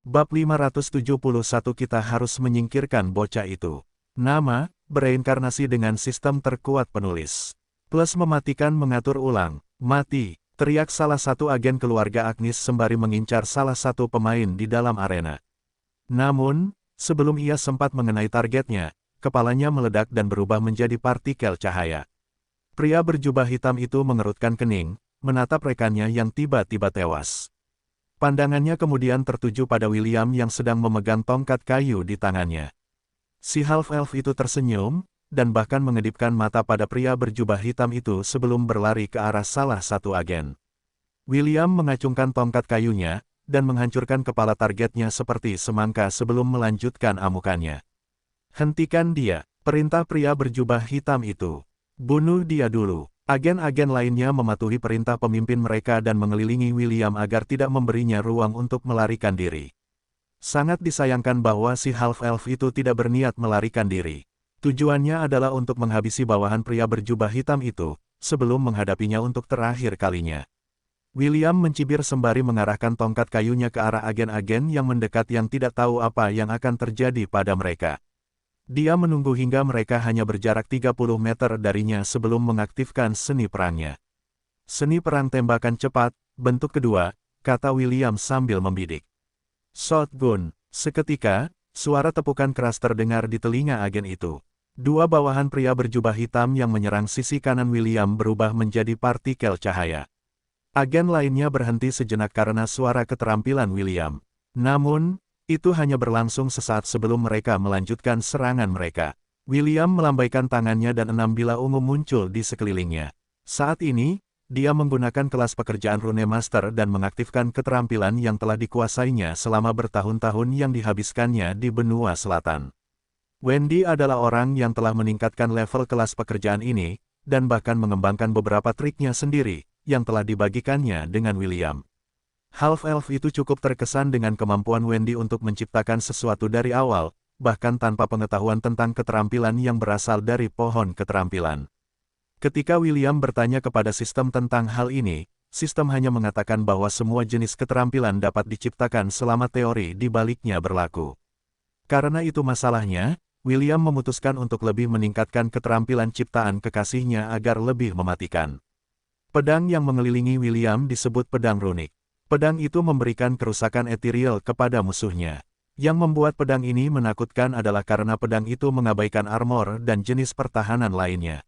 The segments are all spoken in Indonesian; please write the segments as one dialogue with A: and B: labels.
A: Bab 571 Kita harus menyingkirkan bocah itu. Nama, bereinkarnasi dengan sistem terkuat penulis. Plus mematikan mengatur ulang. Mati, teriak salah satu agen keluarga Agnes sembari mengincar salah satu pemain di dalam arena. Namun, sebelum ia sempat mengenai targetnya, kepalanya meledak dan berubah menjadi partikel cahaya. Pria berjubah hitam itu mengerutkan kening, menatap rekannya yang tiba-tiba tewas. Pandangannya kemudian tertuju pada William yang sedang memegang tongkat kayu di tangannya. Si half-elf itu tersenyum, dan bahkan mengedipkan mata pada pria berjubah hitam itu sebelum berlari ke arah salah satu agen. William mengacungkan tongkat kayunya, dan menghancurkan kepala targetnya seperti semangka sebelum melanjutkan amukannya. Hentikan dia, perintah pria berjubah hitam itu. Bunuh dia dulu. Agen-agen lainnya mematuhi perintah pemimpin mereka dan mengelilingi William agar tidak memberinya ruang untuk melarikan diri. Sangat disayangkan bahwa si half-elf itu tidak berniat melarikan diri. Tujuannya adalah untuk menghabisi bawahan pria berjubah hitam itu, sebelum menghadapinya untuk terakhir kalinya. William mencibir sembari mengarahkan tongkat kayunya ke arah agen-agen yang mendekat yang tidak tahu apa yang akan terjadi pada mereka. Dia menunggu hingga mereka hanya berjarak 30 meter darinya sebelum mengaktifkan seni perangnya. Seni perang tembakan cepat, bentuk kedua, kata William sambil membidik. Shotgun, seketika, suara tepukan keras terdengar di telinga agen itu. Dua bawahan pria berjubah hitam yang menyerang sisi kanan William berubah menjadi partikel cahaya. Agen lainnya berhenti sejenak karena suara keterampilan William. Namun, itu hanya berlangsung sesaat sebelum mereka melanjutkan serangan mereka. William melambaikan tangannya dan 6 bilah ungu muncul di sekelilingnya. Saat ini, dia menggunakan kelas pekerjaan Rune Master dan mengaktifkan keterampilan yang telah dikuasainya selama bertahun-tahun yang dihabiskannya di benua selatan. Wendy adalah orang yang telah meningkatkan level kelas pekerjaan ini, dan bahkan mengembangkan beberapa triknya sendiri, yang telah dibagikannya dengan William. Half-elf itu cukup terkesan dengan kemampuan Wendy untuk menciptakan sesuatu dari awal, bahkan tanpa pengetahuan tentang keterampilan yang berasal dari pohon keterampilan. Ketika William bertanya kepada sistem tentang hal ini, sistem hanya mengatakan bahwa semua jenis keterampilan dapat diciptakan selama teori di baliknya berlaku. Karena itu masalahnya, William memutuskan untuk lebih meningkatkan keterampilan ciptaan kekasihnya agar lebih mematikan. Pedang yang mengelilingi William disebut pedang runik. Pedang itu memberikan kerusakan ethereal kepada musuhnya. Yang membuat pedang ini menakutkan adalah karena pedang itu mengabaikan armor dan jenis pertahanan lainnya.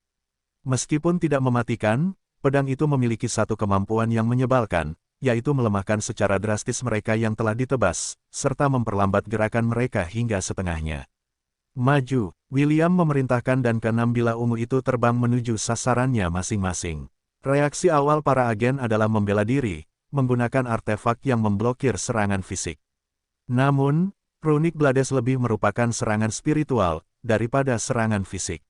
A: Meskipun tidak mematikan, pedang itu memiliki satu kemampuan yang menyebalkan, yaitu melemahkan secara drastis mereka yang telah ditebas, serta memperlambat gerakan mereka hingga setengahnya. Maju, William memerintahkan dan ke-6 bilah ungu itu terbang menuju sasarannya masing-masing. Reaksi awal para agen adalah membela diri, menggunakan artefak yang memblokir serangan fisik. Namun, Runic Blades lebih merupakan serangan spiritual, daripada serangan fisik.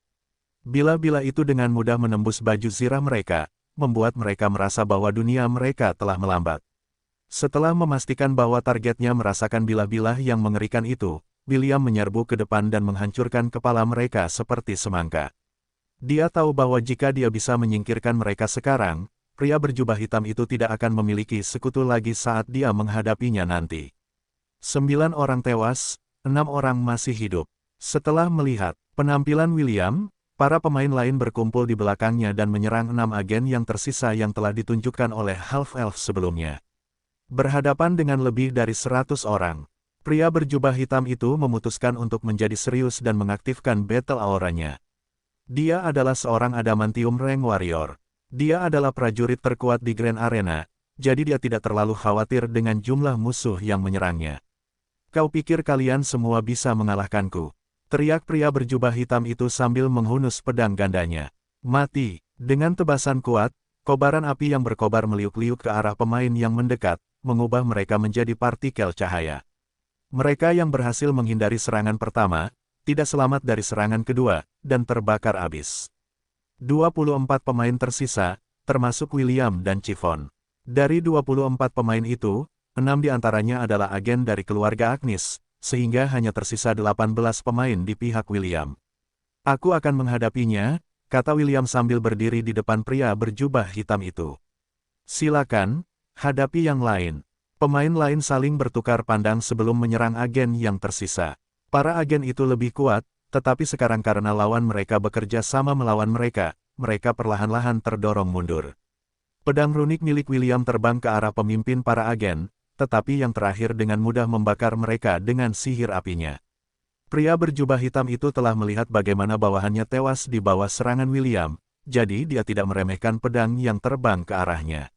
A: Bilah-bilah itu dengan mudah menembus baju zirah mereka, membuat mereka merasa bahwa dunia mereka telah melambat. Setelah memastikan bahwa targetnya merasakan bilah-bilah yang mengerikan itu, William menyerbu ke depan dan menghancurkan kepala mereka seperti semangka. Dia tahu bahwa jika dia bisa menyingkirkan mereka sekarang, pria berjubah hitam itu tidak akan memiliki sekutu lagi saat dia menghadapinya nanti. 9 orang tewas, 6 orang masih hidup. Setelah melihat penampilan William, para pemain lain berkumpul di belakangnya dan menyerang 6 agen yang tersisa yang telah ditunjukkan oleh half-elf sebelumnya. Berhadapan dengan lebih dari 100 orang, pria berjubah hitam itu memutuskan untuk menjadi serius dan mengaktifkan battle auranya. Dia adalah seorang adamantium rank warrior. Dia adalah prajurit terkuat di Grand Arena, jadi dia tidak terlalu khawatir dengan jumlah musuh yang menyerangnya. Kau pikir kalian semua bisa mengalahkanku? Teriak pria berjubah hitam itu sambil menghunus pedang gandanya. Mati! Dengan tebasan kuat, kobaran api yang berkobar meliuk-liuk ke arah pemain yang mendekat, mengubah mereka menjadi partikel cahaya. Mereka yang berhasil menghindari serangan pertama, tidak selamat dari serangan kedua, dan terbakar habis. 24 pemain tersisa, termasuk William dan Chiffon. Dari 24 pemain itu, 6 diantaranya adalah agen dari keluarga Agnes, sehingga hanya tersisa 18 pemain di pihak William. Aku akan menghadapinya, kata William sambil berdiri di depan pria berjubah hitam itu. Silakan, hadapi yang lain. Pemain lain saling bertukar pandang sebelum menyerang agen yang tersisa. Para agen itu lebih kuat, tetapi sekarang karena lawan mereka bekerja sama melawan mereka, mereka perlahan-lahan terdorong mundur. Pedang runik milik William terbang ke arah pemimpin para agen, tetapi yang terakhir dengan mudah membakar mereka dengan sihir apinya. Pria berjubah hitam itu telah melihat bagaimana bawahannya tewas di bawah serangan William, jadi dia tidak meremehkan pedang yang terbang ke arahnya.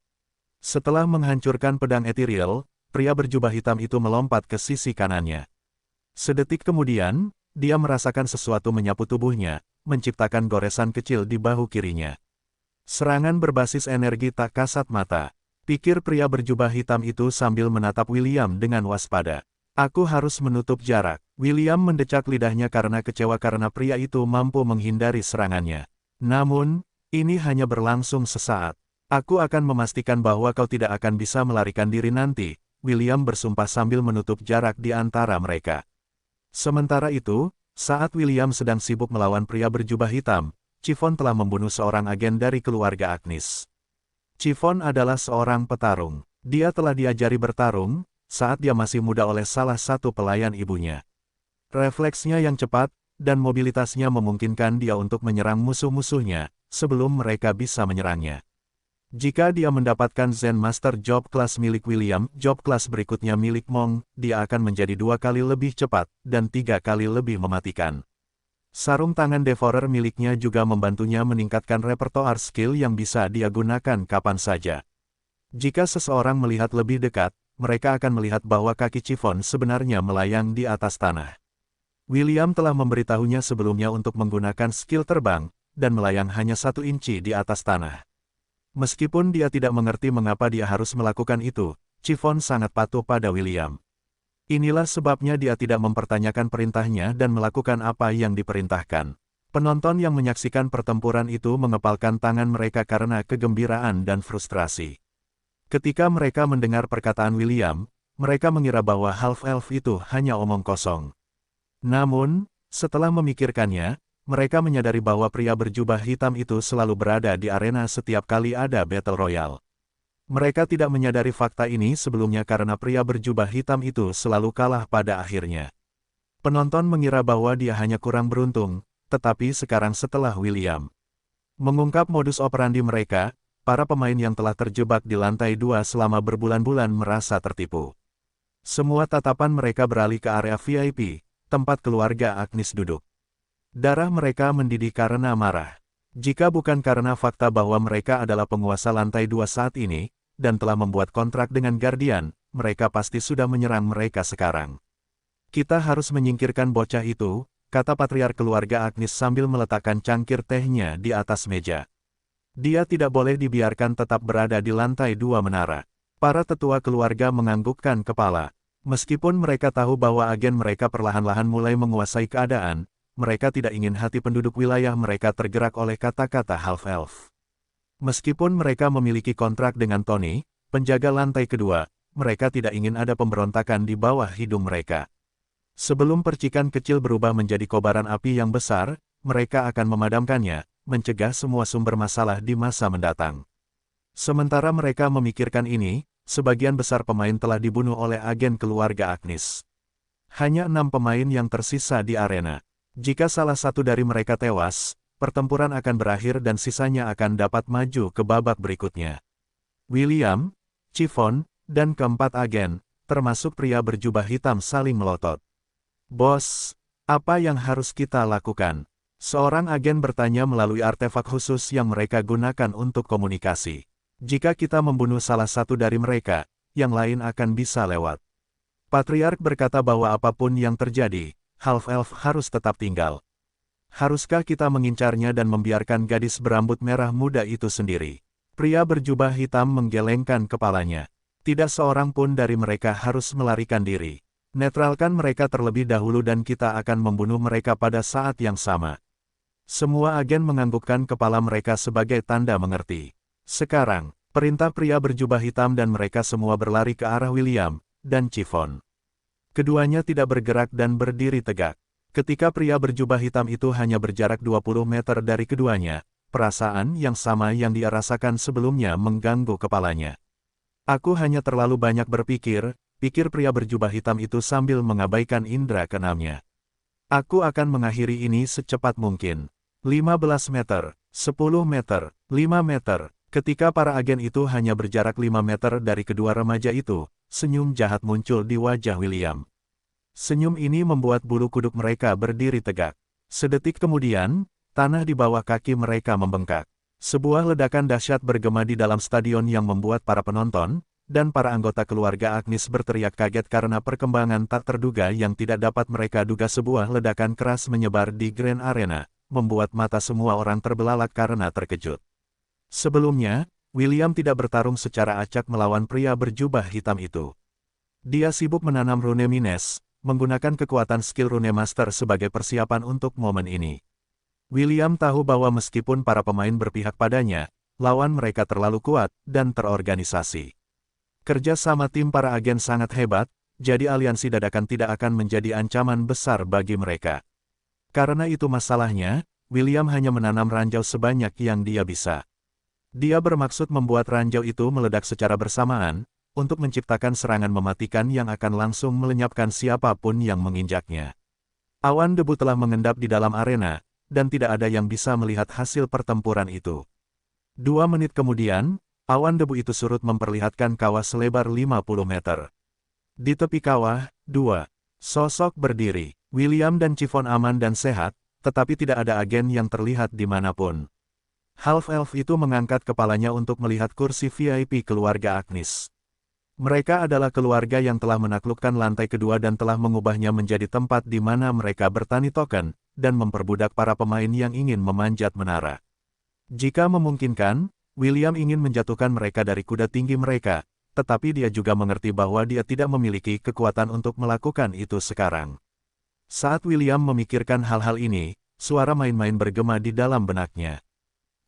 A: Setelah menghancurkan pedang ethereal, pria berjubah hitam itu melompat ke sisi kanannya. Sedetik kemudian, dia merasakan sesuatu menyapu tubuhnya, menciptakan goresan kecil di bahu kirinya. Serangan berbasis energi tak kasat mata, pikir pria berjubah hitam itu sambil menatap William dengan waspada. Aku harus menutup jarak. William mendecak lidahnya karena kecewa karena pria itu mampu menghindari serangannya. Namun, ini hanya berlangsung sesaat. Aku akan memastikan bahwa kau tidak akan bisa melarikan diri nanti, William bersumpah sambil menutup jarak di antara mereka. Sementara itu, saat William sedang sibuk melawan pria berjubah hitam, Chiffon telah membunuh seorang agen dari keluarga Agnes. Chiffon adalah seorang petarung. Dia telah diajari bertarung saat dia masih muda oleh salah satu pelayan ibunya. Refleksnya yang cepat dan mobilitasnya memungkinkan dia untuk menyerang musuh-musuhnya sebelum mereka bisa menyerangnya. Jika dia mendapatkan Zen Master Job Class milik William, Job Class berikutnya milik Monk, dia akan menjadi 2 kali lebih cepat dan 3 kali lebih mematikan. Sarung tangan Devourer miliknya juga membantunya meningkatkan repertoire skill yang bisa dia gunakan kapan saja. Jika seseorang melihat lebih dekat, mereka akan melihat bahwa kaki Chiffon sebenarnya melayang di atas tanah. William telah memberitahunya sebelumnya untuk menggunakan skill terbang, dan melayang hanya 1 inci di atas tanah. Meskipun dia tidak mengerti mengapa dia harus melakukan itu, Chiffon sangat patuh pada William. Inilah sebabnya dia tidak mempertanyakan perintahnya dan melakukan apa yang diperintahkan. Penonton yang menyaksikan pertempuran itu mengepalkan tangan mereka karena kegembiraan dan frustrasi. Ketika mereka mendengar perkataan William, mereka mengira bahwa half-elf itu hanya omong kosong. Namun, setelah memikirkannya, mereka menyadari bahwa pria berjubah hitam itu selalu berada di arena setiap kali ada Battle Royale. Mereka tidak menyadari fakta ini sebelumnya karena pria berjubah hitam itu selalu kalah pada akhirnya. Penonton mengira bahwa dia hanya kurang beruntung, tetapi sekarang setelah William mengungkap modus operandi mereka, para pemain yang telah terjebak di lantai 2 selama berbulan-bulan merasa tertipu. Semua tatapan mereka beralih ke area VIP, tempat keluarga Agnes duduk. Darah mereka mendidih karena marah. Jika bukan karena fakta bahwa mereka adalah penguasa lantai 2 saat ini, dan telah membuat kontrak dengan Guardian, mereka pasti sudah menyerang mereka sekarang. Kita harus menyingkirkan bocah itu, kata patriark keluarga Agnes sambil meletakkan cangkir tehnya di atas meja. Dia tidak boleh dibiarkan tetap berada di lantai 2 menara. Para tetua keluarga menganggukkan kepala. Meskipun mereka tahu bahwa agen mereka perlahan-lahan mulai menguasai keadaan, mereka tidak ingin hati penduduk wilayah mereka tergerak oleh kata-kata half-elf. Meskipun mereka memiliki kontrak dengan Tony, penjaga lantai kedua, mereka tidak ingin ada pemberontakan di bawah hidung mereka. Sebelum percikan kecil berubah menjadi kobaran api yang besar, mereka akan memadamkannya, mencegah semua sumber masalah di masa mendatang. Sementara mereka memikirkan ini, sebagian besar pemain telah dibunuh oleh agen keluarga Agnes. Hanya 6 pemain yang tersisa di arena. Jika salah satu dari mereka tewas, pertempuran akan berakhir dan sisanya akan dapat maju ke babak berikutnya. William, Chiffon, dan keempat agen, termasuk pria berjubah hitam saling melotot. Bos, apa yang harus kita lakukan? Seorang agen bertanya melalui artefak khusus yang mereka gunakan untuk komunikasi. Jika kita membunuh salah satu dari mereka, yang lain akan bisa lewat. Patriark berkata bahwa apapun yang terjadi, half-elf harus tetap tinggal. Haruskah kita mengincarnya dan membiarkan gadis berambut merah muda itu sendiri? Pria berjubah hitam menggelengkan kepalanya. Tidak seorang pun dari mereka harus melarikan diri. Netralkan mereka terlebih dahulu dan kita akan membunuh mereka pada saat yang sama. Semua agen menganggukkan kepala mereka sebagai tanda mengerti. Sekarang, perintah pria berjubah hitam dan mereka semua berlari ke arah William dan Chiffon. Keduanya tidak bergerak dan berdiri tegak. Ketika pria berjubah hitam itu hanya berjarak 20 meter dari keduanya, perasaan yang sama yang dia rasakan sebelumnya mengganggu kepalanya. Aku hanya terlalu banyak berpikir, pikir pria berjubah hitam itu sambil mengabaikan indera keenamnya. Aku akan mengakhiri ini secepat mungkin. 15 meter, 10 meter, 5 meter. Ketika para agen itu hanya berjarak 5 meter dari kedua remaja itu, senyum jahat muncul di wajah William. Senyum ini membuat bulu kuduk mereka berdiri tegak. Sedetik kemudian, tanah di bawah kaki mereka membengkak. Sebuah ledakan dahsyat bergema di dalam stadion yang membuat para penonton, dan para anggota keluarga Agnes berteriak kaget karena perkembangan tak terduga yang tidak dapat mereka duga. Sebuah ledakan keras menyebar di Grand Arena, membuat mata semua orang terbelalak karena terkejut. Sebelumnya, William tidak bertarung secara acak melawan pria berjubah hitam itu. Dia sibuk menanam rune Mines, menggunakan kekuatan skill Rune Master sebagai persiapan untuk momen ini. William tahu bahwa meskipun para pemain berpihak padanya, lawan mereka terlalu kuat dan terorganisasi. Kerja sama tim para agen sangat hebat, jadi aliansi dadakan tidak akan menjadi ancaman besar bagi mereka. Karena itu masalahnya, William hanya menanam ranjau sebanyak yang dia bisa. Dia bermaksud membuat ranjau itu meledak secara bersamaan, untuk menciptakan serangan mematikan yang akan langsung melenyapkan siapapun yang menginjaknya. Awan debu telah mengendap di dalam arena, dan tidak ada yang bisa melihat hasil pertempuran itu. 2 menit kemudian, awan debu itu surut memperlihatkan kawah selebar 50 meter. Di tepi kawah, 2 sosok berdiri. William dan Chiffon aman dan sehat, tetapi tidak ada agen yang terlihat dimanapun. Half-elf itu mengangkat kepalanya untuk melihat kursi VIP keluarga Agnes. Mereka adalah keluarga yang telah menaklukkan lantai kedua dan telah mengubahnya menjadi tempat di mana mereka bertani token, dan memperbudak para pemain yang ingin memanjat menara. Jika memungkinkan, William ingin menjatuhkan mereka dari kuda tinggi mereka, tetapi dia juga mengerti bahwa dia tidak memiliki kekuatan untuk melakukan itu sekarang. Saat William memikirkan hal-hal ini, suara main-main bergema di dalam benaknya.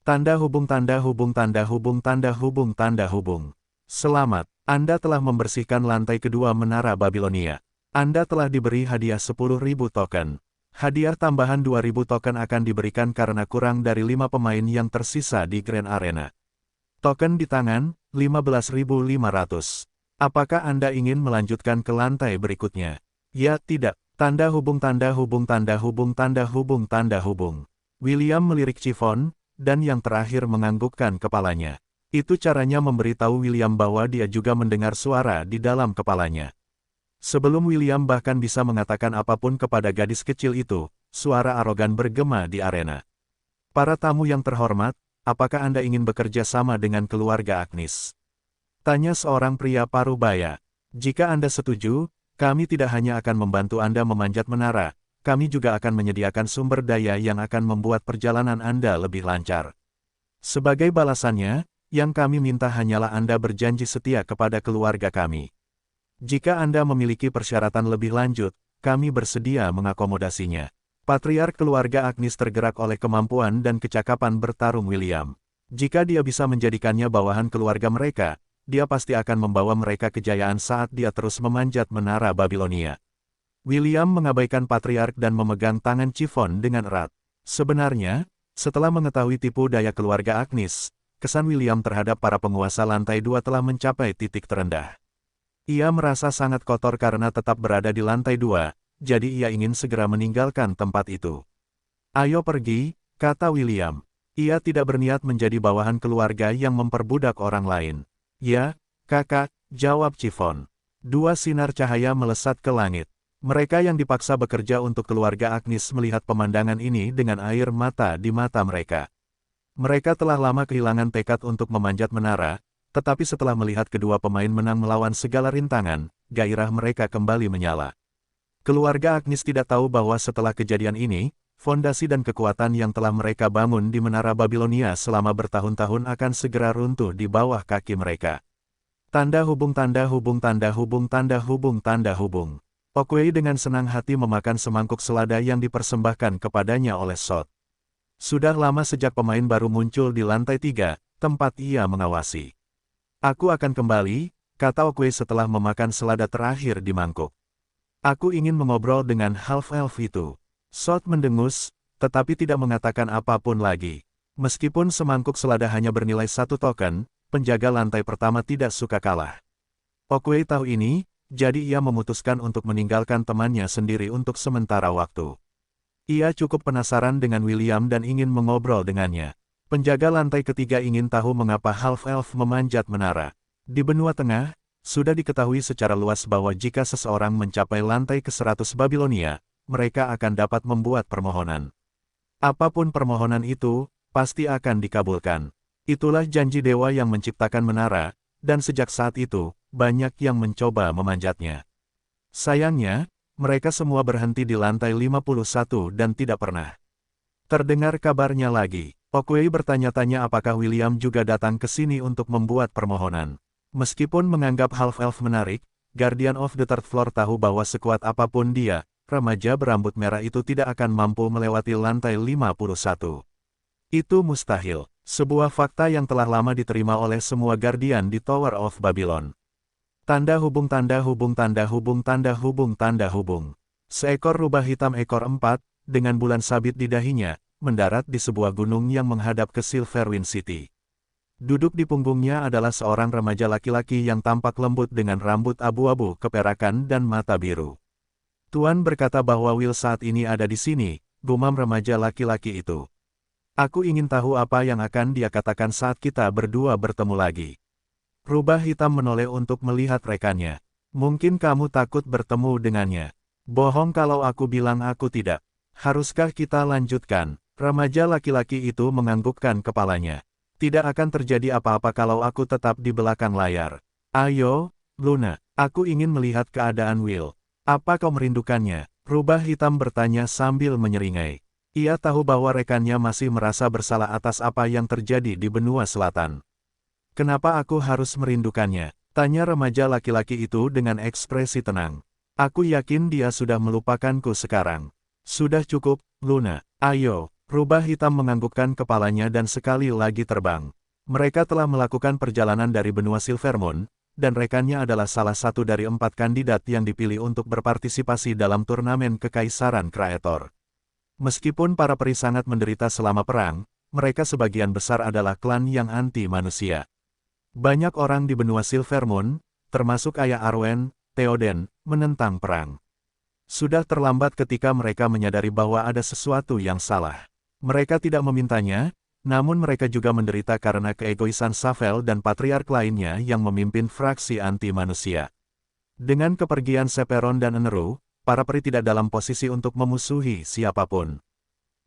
A: Tanda hubung tanda hubung tanda hubung tanda hubung tanda hubung. Selamat, Anda telah membersihkan lantai kedua menara Babilonia. Anda telah diberi hadiah 10.000 token. Hadiah tambahan 2.000 token akan diberikan karena kurang dari 5 pemain yang tersisa di Grand Arena. Token di tangan, 15.500. Apakah Anda ingin melanjutkan ke lantai berikutnya? Ya, tidak. Tanda hubung tanda hubung tanda hubung tanda hubung tanda hubung. William melirik Chiffon, dan yang terakhir menganggukkan kepalanya. Itu caranya memberitahu William bahwa dia juga mendengar suara di dalam kepalanya. Sebelum William bahkan bisa mengatakan apapun kepada gadis kecil itu, suara arogan bergema di arena. Para tamu yang terhormat, apakah Anda ingin bekerja sama dengan keluarga Agnes? Tanya seorang pria parubaya. Jika Anda setuju, kami tidak hanya akan membantu Anda memanjat menara, kami juga akan menyediakan sumber daya yang akan membuat perjalanan Anda lebih lancar. Sebagai balasannya, yang kami minta hanyalah Anda berjanji setia kepada keluarga kami. Jika Anda memiliki persyaratan lebih lanjut, kami bersedia mengakomodasinya. Patriark keluarga Agnes tergerak oleh kemampuan dan kecakapan bertarung William. Jika dia bisa menjadikannya bawahan keluarga mereka, dia pasti akan membawa mereka kejayaan saat dia terus memanjat menara Babilonia. William mengabaikan Patriark dan memegang tangan Chiffon dengan erat. Sebenarnya, setelah mengetahui tipu daya keluarga Agnes, kesan William terhadap para penguasa lantai 2 telah mencapai titik terendah. Ia merasa sangat kotor karena tetap berada di lantai 2, jadi ia ingin segera meninggalkan tempat itu. Ayo pergi, kata William. Ia tidak berniat menjadi bawahan keluarga yang memperbudak orang lain. Ya, kakak, jawab Chiffon. 2 sinar cahaya melesat ke langit. Mereka yang dipaksa bekerja untuk keluarga Agnes melihat pemandangan ini dengan air mata di mata mereka. Mereka telah lama kehilangan tekad untuk memanjat menara, tetapi setelah melihat kedua pemain menang melawan segala rintangan, gairah mereka kembali menyala. Keluarga Agnes tidak tahu bahwa setelah kejadian ini, fondasi dan kekuatan yang telah mereka bangun di menara Babilonia selama bertahun-tahun akan segera runtuh di bawah kaki mereka. Tanda hubung tanda hubung tanda hubung tanda hubung tanda hubung. Okwei dengan senang hati memakan semangkuk selada yang dipersembahkan kepadanya oleh Sot. Sudah lama sejak pemain baru muncul di lantai 3, tempat ia mengawasi. Aku akan kembali, kata Okwei setelah memakan selada terakhir di mangkuk. Aku ingin mengobrol dengan half-elf itu. Sot mendengus, tetapi tidak mengatakan apapun lagi. Meskipun semangkuk selada hanya bernilai 1 token, penjaga lantai pertama tidak suka kalah. Okwei tahu ini, jadi ia memutuskan untuk meninggalkan temannya sendiri untuk sementara waktu. Ia cukup penasaran dengan William dan ingin mengobrol dengannya. Penjaga lantai ketiga ingin tahu mengapa half-elf memanjat menara. Di benua tengah, sudah diketahui secara luas bahwa jika seseorang mencapai lantai ke-100 Babilonia, mereka akan dapat membuat permohonan. Apapun permohonan itu, pasti akan dikabulkan. Itulah janji dewa yang menciptakan menara, dan sejak saat itu, banyak yang mencoba memanjatnya. Sayangnya, mereka semua berhenti di lantai 51 dan tidak pernah terdengar kabarnya lagi. Okwei bertanya-tanya apakah William juga datang ke sini untuk membuat permohonan. Meskipun menganggap half-elf menarik, Guardian of the Third Floor tahu bahwa sekuat apapun dia, remaja berambut merah itu tidak akan mampu melewati lantai 51. Itu mustahil, sebuah fakta yang telah lama diterima oleh semua Guardian di Tower of Babylon. Tanda hubung tanda hubung tanda hubung tanda hubung tanda hubung. Seekor rubah hitam ekor 4, dengan bulan sabit di dahinya, mendarat di sebuah gunung yang menghadap ke Silverwind City. Duduk di punggungnya adalah seorang remaja laki-laki yang tampak lembut dengan rambut abu-abu keperakan dan mata biru. Tuan berkata bahwa Will saat ini ada di sini, gumam remaja laki-laki itu. Aku ingin tahu apa yang akan dia katakan saat kita berdua bertemu lagi. Rubah hitam menoleh untuk melihat rekannya. Mungkin kamu takut bertemu dengannya. Bohong kalau aku bilang aku tidak. Haruskah kita lanjutkan? Remaja laki-laki itu menganggukkan kepalanya. Tidak akan terjadi apa-apa kalau aku tetap di belakang layar. Ayo, Luna, aku ingin melihat keadaan Will. Apa kau merindukannya? Rubah hitam bertanya sambil menyeringai. Ia tahu bahwa rekannya masih merasa bersalah atas apa yang terjadi di benua selatan. Kenapa aku harus merindukannya? Tanya remaja laki-laki itu dengan ekspresi tenang. Aku yakin dia sudah melupakanku sekarang. Sudah cukup, Luna. Ayo. Rubah hitam menganggukkan kepalanya dan sekali lagi terbang. Mereka telah melakukan perjalanan dari benua Silvermoon, dan rekannya adalah salah satu dari 4 kandidat yang dipilih untuk berpartisipasi dalam turnamen Kekaisaran Kreator. Meskipun para peri sangat menderita selama perang, mereka sebagian besar adalah klan yang anti-manusia. Banyak orang di benua Silvermoon, termasuk Ayah Arwen, Theoden, menentang perang. Sudah terlambat ketika mereka menyadari bahwa ada sesuatu yang salah. Mereka tidak memintanya, namun mereka juga menderita karena keegoisan Savel dan patriark lainnya yang memimpin fraksi anti-manusia. Dengan kepergian Seperon dan Eneru, para peri tidak dalam posisi untuk memusuhi siapapun.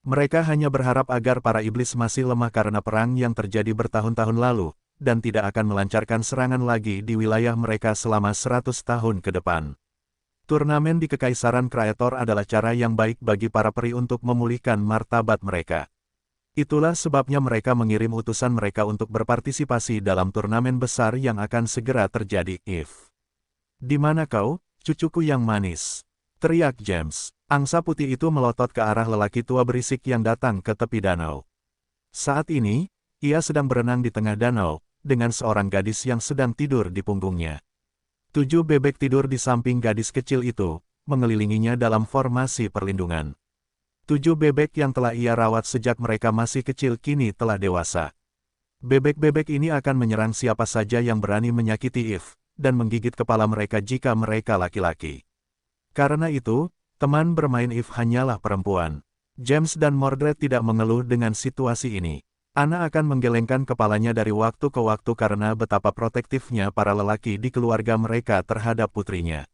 A: Mereka hanya berharap agar para iblis masih lemah karena perang yang terjadi bertahun-tahun lalu, dan tidak akan melancarkan serangan lagi di wilayah mereka selama 100 tahun ke depan. Turnamen di Kekaisaran Kreator adalah cara yang baik bagi para peri untuk memulihkan martabat mereka. Itulah sebabnya mereka mengirim utusan mereka untuk berpartisipasi dalam turnamen besar yang akan segera terjadi. Di mana kau, cucuku yang manis? Teriak James. Angsa putih itu melotot ke arah lelaki tua berisik yang datang ke tepi danau. Saat ini, ia sedang berenang di tengah danau, dengan seorang gadis yang sedang tidur di punggungnya. 7 bebek tidur di samping gadis kecil itu, mengelilinginya dalam formasi perlindungan. 7 bebek yang telah ia rawat sejak mereka masih kecil kini telah dewasa. Bebek-bebek ini akan menyerang siapa saja yang berani menyakiti Eve, dan menggigit kepala mereka jika mereka laki-laki. Karena itu, teman bermain Eve hanyalah perempuan. James dan Mordred tidak mengeluh dengan situasi ini. Anna akan menggelengkan kepalanya dari waktu ke waktu karena betapa protektifnya para lelaki di keluarga mereka terhadap putrinya.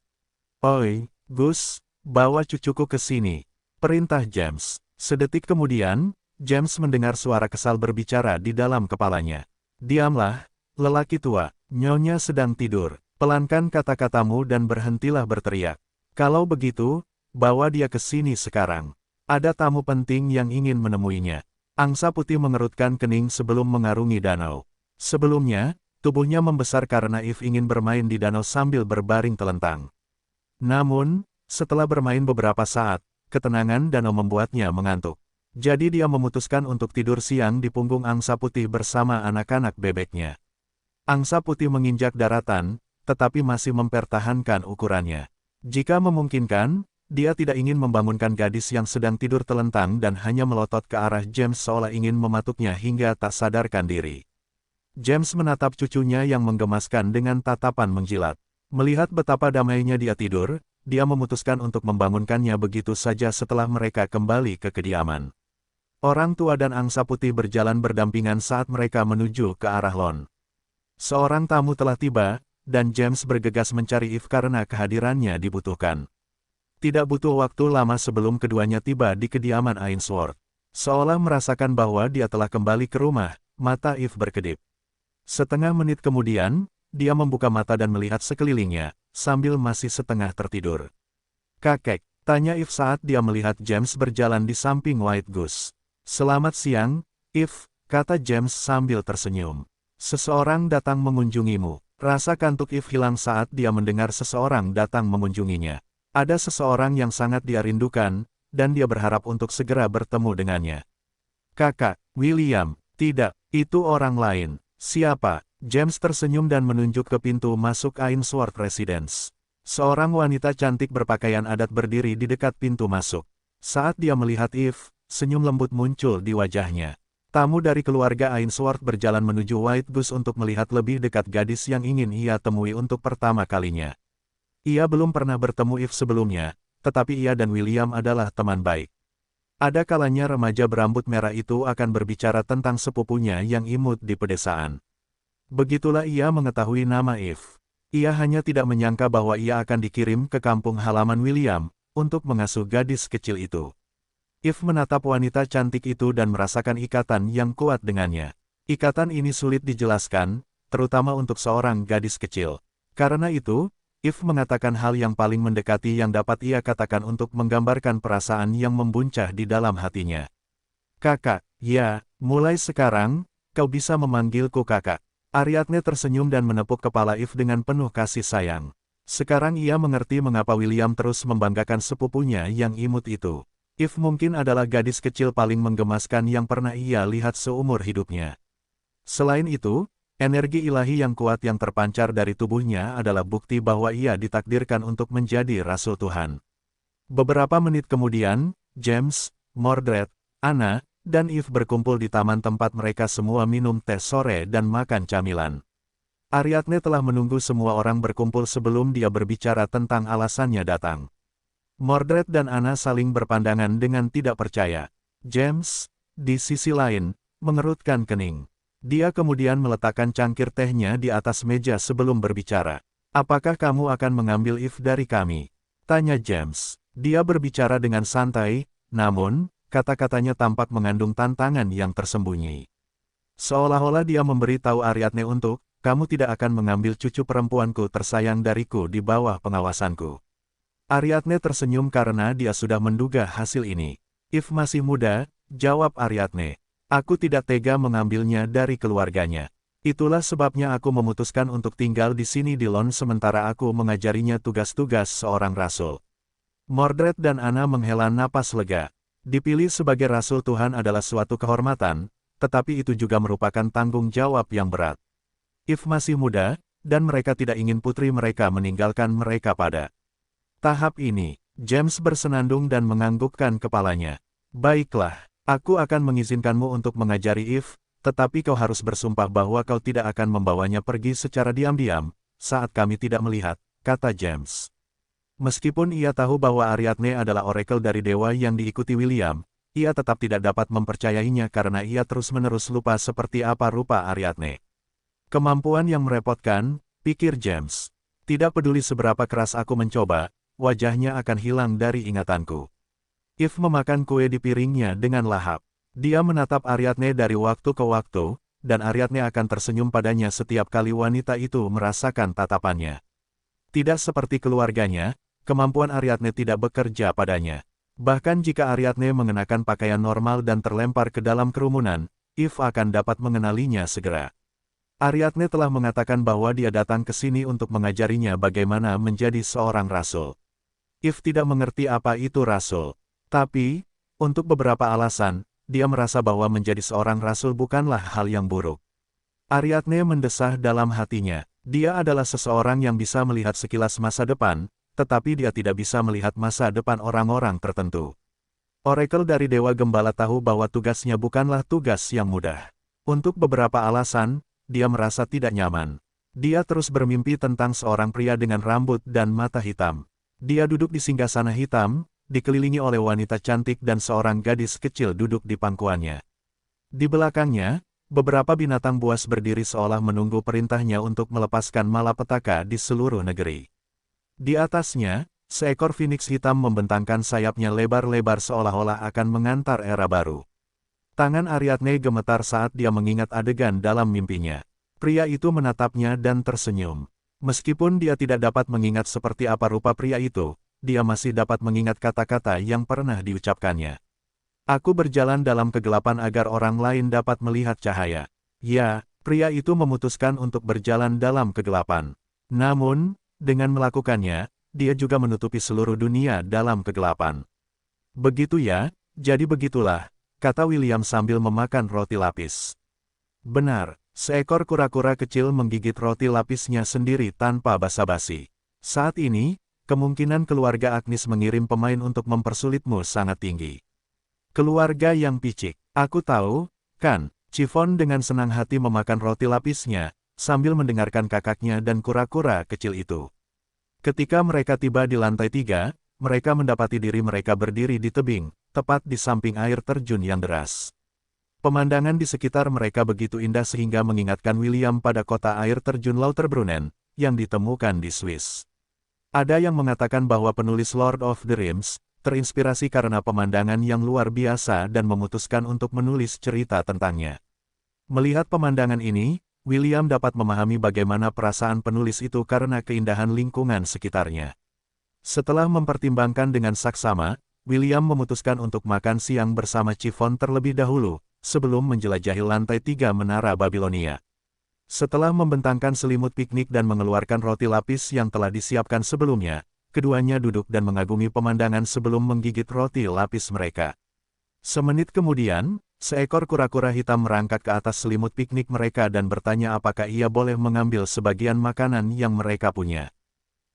A: Oi, Gus, bawa cucuku ke sini. Perintah James. Sedetik kemudian, James mendengar suara kesal berbicara di dalam kepalanya. Diamlah, lelaki tua, nyonya sedang tidur. Pelankan kata-katamu dan berhentilah berteriak. Kalau begitu, bawa dia ke sini sekarang. Ada tamu penting yang ingin menemuinya. Angsa putih mengerutkan kening sebelum mengarungi danau. Sebelumnya, tubuhnya membesar karena Eve ingin bermain di danau sambil berbaring telentang. Namun, setelah bermain beberapa saat, ketenangan danau membuatnya mengantuk. Jadi dia memutuskan untuk tidur siang di punggung angsa putih bersama anak-anak bebeknya. Angsa putih menginjak daratan, tetapi masih mempertahankan ukurannya. Jika memungkinkan, dia tidak ingin membangunkan gadis yang sedang tidur telentang dan hanya melotot ke arah James seolah ingin mematuknya hingga tak sadarkan diri. James menatap cucunya yang menggemaskan dengan tatapan menjilat. Melihat betapa damainya dia tidur, dia memutuskan untuk membangunkannya begitu saja setelah mereka kembali ke kediaman. Orang tua dan angsa putih berjalan berdampingan saat mereka menuju ke arah lon. Seorang tamu telah tiba, dan James bergegas mencari Eve karena kehadirannya dibutuhkan. Tidak butuh waktu lama sebelum keduanya tiba di kediaman Ainsworth. Seolah merasakan bahwa dia telah kembali ke rumah, mata Eve berkedip. Setengah menit kemudian, dia membuka mata dan melihat sekelilingnya, sambil masih setengah tertidur. "Kakek," tanya Eve saat dia melihat James berjalan di samping White Goose. "Selamat siang, Eve," kata James sambil tersenyum. "Seseorang datang mengunjungimu." Rasa kantuk Eve hilang saat dia mendengar seseorang datang mengunjunginya. Ada seseorang yang sangat dia rindukan, dan dia berharap untuk segera bertemu dengannya. "Kakak, William." "Tidak, itu orang lain." "Siapa?" James tersenyum dan menunjuk ke pintu masuk Ainsworth Residence. Seorang wanita cantik berpakaian adat berdiri di dekat pintu masuk. Saat dia melihat Eve, senyum lembut muncul di wajahnya. Tamu dari keluarga Ainsworth berjalan menuju White Goose untuk melihat lebih dekat gadis yang ingin ia temui untuk pertama kalinya. Ia belum pernah bertemu Eve sebelumnya, tetapi ia dan William adalah teman baik. Ada kalanya remaja berambut merah itu akan berbicara tentang sepupunya yang imut di pedesaan. Begitulah ia mengetahui nama Eve. Ia hanya tidak menyangka bahwa ia akan dikirim ke kampung halaman William, untuk mengasuh gadis kecil itu. Eve menatap wanita cantik itu dan merasakan ikatan yang kuat dengannya. Ikatan ini sulit dijelaskan, terutama untuk seorang gadis kecil. Karena itu, Eve mengatakan hal yang paling mendekati yang dapat ia katakan untuk menggambarkan perasaan yang membuncah di dalam hatinya. "Kakak, ya, mulai sekarang, kau bisa memanggilku kakak." Ariadne tersenyum dan menepuk kepala Eve dengan penuh kasih sayang. Sekarang ia mengerti mengapa William terus membanggakan sepupunya yang imut itu. Eve mungkin adalah gadis kecil paling menggemaskan yang pernah ia lihat seumur hidupnya. Selain itu, energi ilahi yang kuat yang terpancar dari tubuhnya adalah bukti bahwa ia ditakdirkan untuk menjadi Rasul Tuhan. Beberapa menit kemudian, James, Mordred, Anna, dan Eve berkumpul di taman tempat mereka semua minum teh sore dan makan camilan. Ariadne telah menunggu semua orang berkumpul sebelum dia berbicara tentang alasannya datang. Mordred dan Anna saling berpandangan dengan tidak percaya. James, di sisi lain, mengerutkan kening. Dia kemudian meletakkan cangkir tehnya di atas meja sebelum berbicara. "Apakah kamu akan mengambil Eve dari kami?" tanya James. Dia berbicara dengan santai, namun, kata-katanya tampak mengandung tantangan yang tersembunyi. Seolah-olah dia memberitahu Ariadne untuk, "Kamu tidak akan mengambil cucu perempuanku tersayang dariku di bawah pengawasanku." Ariadne tersenyum karena dia sudah menduga hasil ini. "Eve masih muda," jawab Ariadne. "Aku tidak tega mengambilnya dari keluarganya. Itulah sebabnya aku memutuskan untuk tinggal di sini di Lon sementara aku mengajarinya tugas-tugas seorang rasul." Mordred dan Anna menghela napas lega. Dipilih sebagai Rasul Tuhan adalah suatu kehormatan, tetapi itu juga merupakan tanggung jawab yang berat. Eve masih muda, dan mereka tidak ingin putri mereka meninggalkan mereka pada tahap ini. James bersenandung dan menganggukkan kepalanya. "Baiklah, aku akan mengizinkanmu untuk mengajari Eve, tetapi kau harus bersumpah bahwa kau tidak akan membawanya pergi secara diam-diam, saat kami tidak melihat," kata James. Meskipun ia tahu bahwa Ariadne adalah orakel dari dewa yang diikuti William, ia tetap tidak dapat mempercayainya karena ia terus-menerus lupa seperti apa rupa Ariadne. "Kemampuan yang merepotkan," pikir James. "Tidak peduli seberapa keras aku mencoba, wajahnya akan hilang dari ingatanku." Eve memakan kue di piringnya dengan lahap. Dia menatap Ariadne dari waktu ke waktu, dan Ariadne akan tersenyum padanya setiap kali wanita itu merasakan tatapannya. Tidak seperti keluarganya, kemampuan Ariadne tidak bekerja padanya. Bahkan jika Ariadne mengenakan pakaian normal dan terlempar ke dalam kerumunan, Eve akan dapat mengenalinya segera. Ariadne telah mengatakan bahwa dia datang ke sini untuk mengajarinya bagaimana menjadi seorang rasul. Eve tidak mengerti apa itu rasul. Tapi, untuk beberapa alasan, dia merasa bahwa menjadi seorang rasul bukanlah hal yang buruk. Ariadne mendesah dalam hatinya. Dia adalah seseorang yang bisa melihat sekilas masa depan, tetapi dia tidak bisa melihat masa depan orang-orang tertentu. Orakel dari Dewa Gembala tahu bahwa tugasnya bukanlah tugas yang mudah. Untuk beberapa alasan, dia merasa tidak nyaman. Dia terus bermimpi tentang seorang pria dengan rambut dan mata hitam. Dia duduk di singgasana hitam, dikelilingi oleh wanita cantik dan seorang gadis kecil duduk di pangkuannya. Di belakangnya, beberapa binatang buas berdiri seolah menunggu perintahnya untuk melepaskan malapetaka di seluruh negeri. Di atasnya, seekor phoenix hitam membentangkan sayapnya lebar-lebar seolah-olah akan mengantar era baru. Tangan Ariadne gemetar saat dia mengingat adegan dalam mimpinya. Pria itu menatapnya dan tersenyum. Meskipun dia tidak dapat mengingat seperti apa rupa pria itu, dia masih dapat mengingat kata-kata yang pernah diucapkannya. Aku berjalan dalam kegelapan agar orang lain dapat melihat cahaya. Ya, pria itu memutuskan untuk berjalan dalam kegelapan. Namun, dengan melakukannya, dia juga menutupi seluruh dunia dalam kegelapan. Begitu ya, jadi begitulah, kata William sambil memakan roti lapis. Benar, seekor kura-kura kecil menggigit roti lapisnya sendiri tanpa basa-basi. Saat ini, kemungkinan keluarga Agnes mengirim pemain untuk mempersulitmu sangat tinggi. Keluarga yang picik, aku tahu, kan? Chiffon dengan senang hati memakan roti lapisnya, sambil mendengarkan kakaknya dan kura-kura kecil itu. Ketika mereka tiba di lantai 3, mereka mendapati diri mereka berdiri di tebing, tepat di samping air terjun yang deras. Pemandangan di sekitar mereka begitu indah sehingga mengingatkan William pada kota air terjun Lauterbrunnen, yang ditemukan di Swiss. Ada yang mengatakan bahwa penulis Lord of the Rings, terinspirasi karena pemandangan yang luar biasa dan memutuskan untuk menulis cerita tentangnya. Melihat pemandangan ini, William dapat memahami bagaimana perasaan penulis itu karena keindahan lingkungan sekitarnya. Setelah mempertimbangkan dengan saksama, William memutuskan untuk makan siang bersama Chiffon terlebih dahulu, sebelum menjelajahi lantai 3 Menara Babilonia. Setelah membentangkan selimut piknik dan mengeluarkan roti lapis yang telah disiapkan sebelumnya, keduanya duduk dan mengagumi pemandangan sebelum menggigit roti lapis mereka. Semenit kemudian, seekor kura-kura hitam merangkak ke atas selimut piknik mereka dan bertanya apakah ia boleh mengambil sebagian makanan yang mereka punya.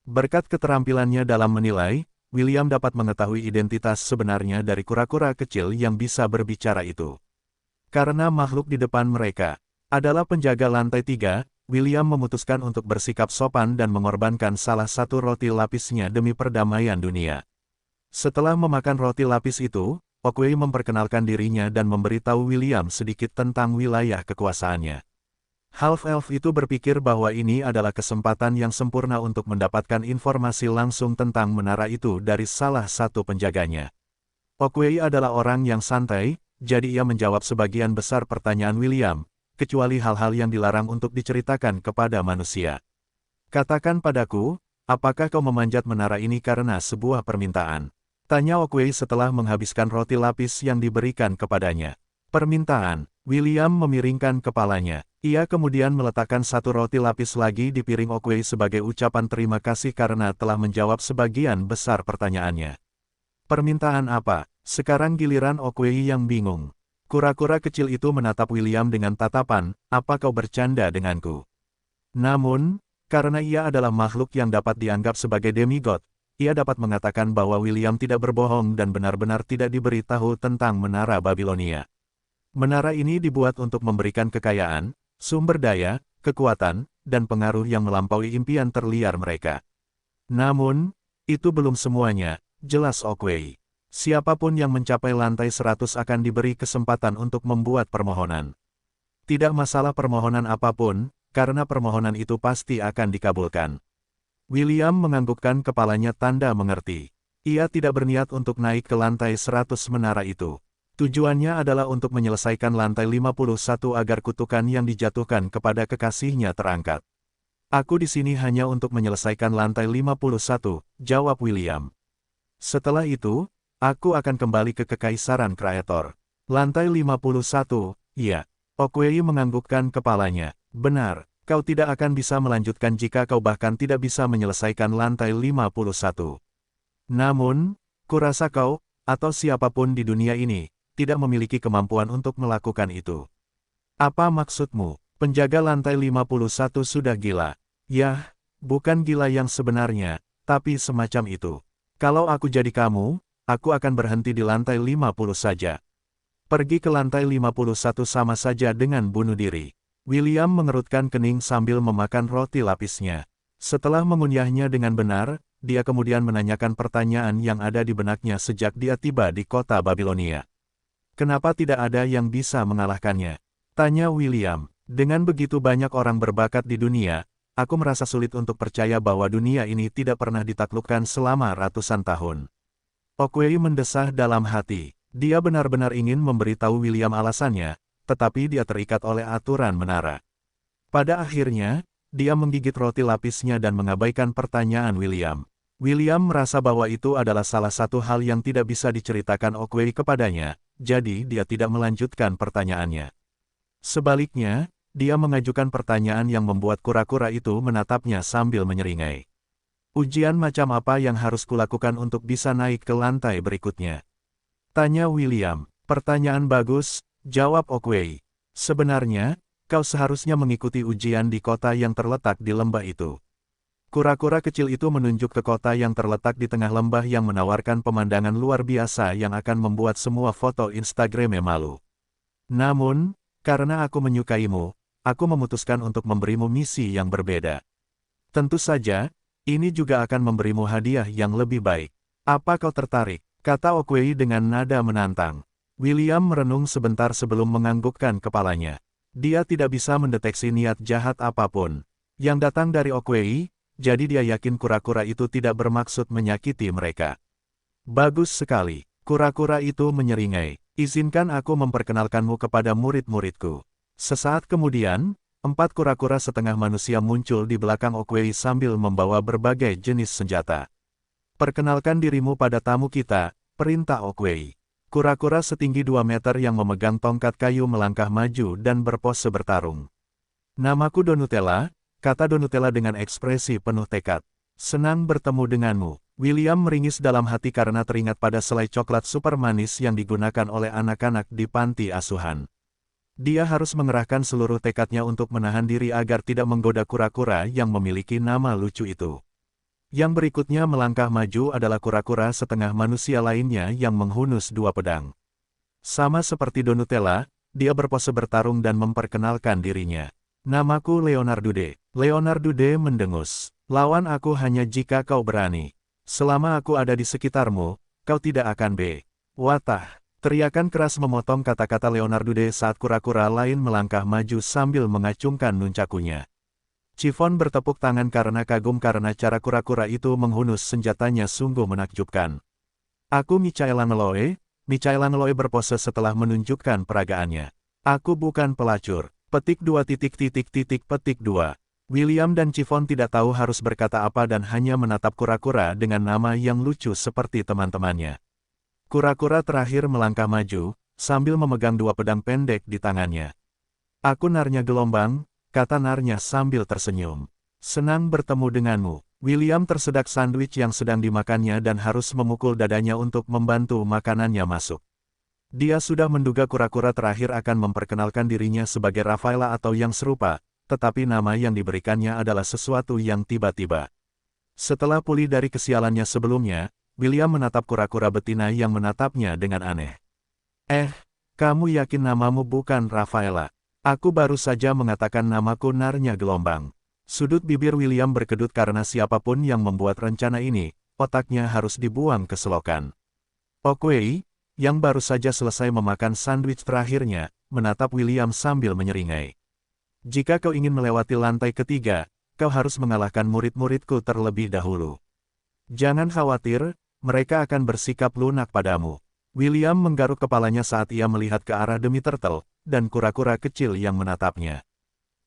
A: Berkat keterampilannya dalam menilai, William dapat mengetahui identitas sebenarnya dari kura-kura kecil yang bisa berbicara itu. Karena makhluk di depan mereka adalah penjaga lantai 3, William memutuskan untuk bersikap sopan dan mengorbankan salah satu roti lapisnya demi perdamaian dunia. Setelah memakan roti lapis itu, Oakway memperkenalkan dirinya dan memberitahu William sedikit tentang wilayah kekuasaannya. Half-elf itu berpikir bahwa ini adalah kesempatan yang sempurna untuk mendapatkan informasi langsung tentang menara itu dari salah satu penjaganya. Oakway adalah orang yang santai, jadi ia menjawab sebagian besar pertanyaan William, kecuali hal-hal yang dilarang untuk diceritakan kepada manusia. Katakan padaku, apakah kau memanjat menara ini karena sebuah permintaan? Tanya Oakway setelah menghabiskan roti lapis yang diberikan kepadanya. Permintaan, William memiringkan kepalanya. Ia kemudian meletakkan satu roti lapis lagi di piring Oakway sebagai ucapan terima kasih karena telah menjawab sebagian besar pertanyaannya. Permintaan apa? Sekarang giliran Oakway yang bingung. Kura-kura kecil itu menatap William dengan tatapan, apa kau bercanda denganku? Namun, karena ia adalah makhluk yang dapat dianggap sebagai demigod, ia dapat mengatakan bahwa William tidak berbohong dan benar-benar tidak diberitahu tentang Menara Babilonia. Menara ini dibuat untuk memberikan kekayaan, sumber daya, kekuatan, dan pengaruh yang melampaui impian terliar mereka. Namun, itu belum semuanya, jelas Oakway. Siapapun yang mencapai lantai 100 akan diberi kesempatan untuk membuat permohonan. Tidak masalah permohonan apapun, karena permohonan itu pasti akan dikabulkan. William menganggukkan kepalanya tanda mengerti. Ia tidak berniat untuk naik ke lantai 100 menara itu. Tujuannya adalah untuk menyelesaikan lantai 51 agar kutukan yang dijatuhkan kepada kekasihnya terangkat. Aku di sini hanya untuk menyelesaikan lantai 51, jawab William. Setelah itu, aku akan kembali ke Kekaisaran Kreator. Lantai 51, iya. Oakway menganggukkan kepalanya. Benar. Kau tidak akan bisa melanjutkan jika kau bahkan tidak bisa menyelesaikan lantai 51. Namun, kurasa kau, atau siapapun di dunia ini, tidak memiliki kemampuan untuk melakukan itu. Apa maksudmu? Penjaga lantai 51 sudah gila. Yah, bukan gila yang sebenarnya, tapi semacam itu. Kalau aku jadi kamu, aku akan berhenti di lantai 50 saja. Pergi ke lantai 51 sama saja dengan bunuh diri. William mengerutkan kening sambil memakan roti lapisnya. Setelah mengunyahnya dengan benar, dia kemudian menanyakan pertanyaan yang ada di benaknya sejak dia tiba di kota Babilonia. Kenapa tidak ada yang bisa mengalahkannya? Tanya William. Dengan begitu banyak orang berbakat di dunia, aku merasa sulit untuk percaya bahwa dunia ini tidak pernah ditaklukkan selama ratusan tahun. Okwei mendesah dalam hati. Dia benar-benar ingin memberitahu William alasannya, tetapi dia terikat oleh aturan menara. Pada akhirnya, dia menggigit roti lapisnya dan mengabaikan pertanyaan William. William merasa bahwa itu adalah salah satu hal yang tidak bisa diceritakan Okwei kepadanya, jadi dia tidak melanjutkan pertanyaannya. Sebaliknya, dia mengajukan pertanyaan yang membuat kura-kura itu menatapnya sambil menyeringai. Ujian macam apa yang harus kulakukan untuk bisa naik ke lantai berikutnya? Tanya William. Pertanyaan bagus, jawab Okwei. Sebenarnya, kau seharusnya mengikuti ujian di kota yang terletak di lembah itu. Kura-kura kecil itu menunjuk ke kota yang terletak di tengah lembah yang menawarkan pemandangan luar biasa yang akan membuat semua foto Instagramnya malu. Namun, karena aku menyukaimu, aku memutuskan untuk memberimu misi yang berbeda. Tentu saja, ini juga akan memberimu hadiah yang lebih baik. Apa kau tertarik? Kata Okwei dengan nada menantang. William merenung sebentar sebelum menganggukkan kepalanya. Dia tidak bisa mendeteksi niat jahat apapun yang datang dari Okwei, jadi dia yakin kura-kura itu tidak bermaksud menyakiti mereka. Bagus sekali. Kura-kura itu menyeringai. Izinkan aku memperkenalkanmu kepada murid-muridku. Sesaat kemudian, 4 kura-kura setengah manusia muncul di belakang Okwei sambil membawa berbagai jenis senjata. Perkenalkan dirimu pada tamu kita, perintah Okwei. Kura-kura setinggi 2 meter yang memegang tongkat kayu melangkah maju dan berpose bertarung. Namaku Donutella, kata Donutella dengan ekspresi penuh tekad. Senang bertemu denganmu. William meringis dalam hati karena teringat pada selai coklat super manis yang digunakan oleh anak-anak di panti asuhan. Dia harus mengerahkan seluruh tekadnya untuk menahan diri agar tidak menggoda kura-kura yang memiliki nama lucu itu. Yang berikutnya melangkah maju adalah kura-kura setengah manusia lainnya yang menghunus 2 pedang. Sama seperti Donutella, dia berpose bertarung dan memperkenalkan dirinya. Namaku Leonardude. Leonardude mendengus. Lawan aku hanya jika kau berani. Selama aku ada di sekitarmu, kau tidak akan watah. Teriakan keras memotong kata-kata Leonardude saat kura-kura lain melangkah maju sambil mengacungkan nuncakunya. Chiffon bertepuk tangan karena kagum karena cara kura-kura itu menghunus senjatanya sungguh menakjubkan. Aku Michaela Neloe. Michaela Neloe berpose setelah menunjukkan peragaannya. Aku bukan pelacur. Petik 2 petik 2. William dan Chiffon tidak tahu harus berkata apa dan hanya menatap kura-kura dengan nama yang lucu seperti teman-temannya. Kura-kura terakhir melangkah maju, sambil memegang 2 pedang pendek di tangannya. Aku narnya gelombang, kata narnya sambil tersenyum. Senang bertemu denganmu. William tersedak sandwich yang sedang dimakannya dan harus memukul dadanya untuk membantu makanannya masuk. Dia sudah menduga kura-kura terakhir akan memperkenalkan dirinya sebagai Rafaela atau yang serupa, tetapi nama yang diberikannya adalah sesuatu yang tiba-tiba. Setelah pulih dari kesialannya sebelumnya, William menatap kura-kura betina yang menatapnya dengan aneh. Kamu yakin namamu bukan Rafaela? Aku baru saja mengatakan namaku narnya gelombang. Sudut bibir William berkedut karena siapapun yang membuat rencana ini, otaknya harus dibuang ke selokan. Okwei, yang baru saja selesai memakan sandwich terakhirnya, menatap William sambil menyeringai. Jika kau ingin melewati lantai ketiga, kau harus mengalahkan murid-muridku terlebih dahulu. Jangan khawatir, mereka akan bersikap lunak padamu. William menggaruk kepalanya saat ia melihat ke arah demi Turtle, dan kura-kura kecil yang menatapnya.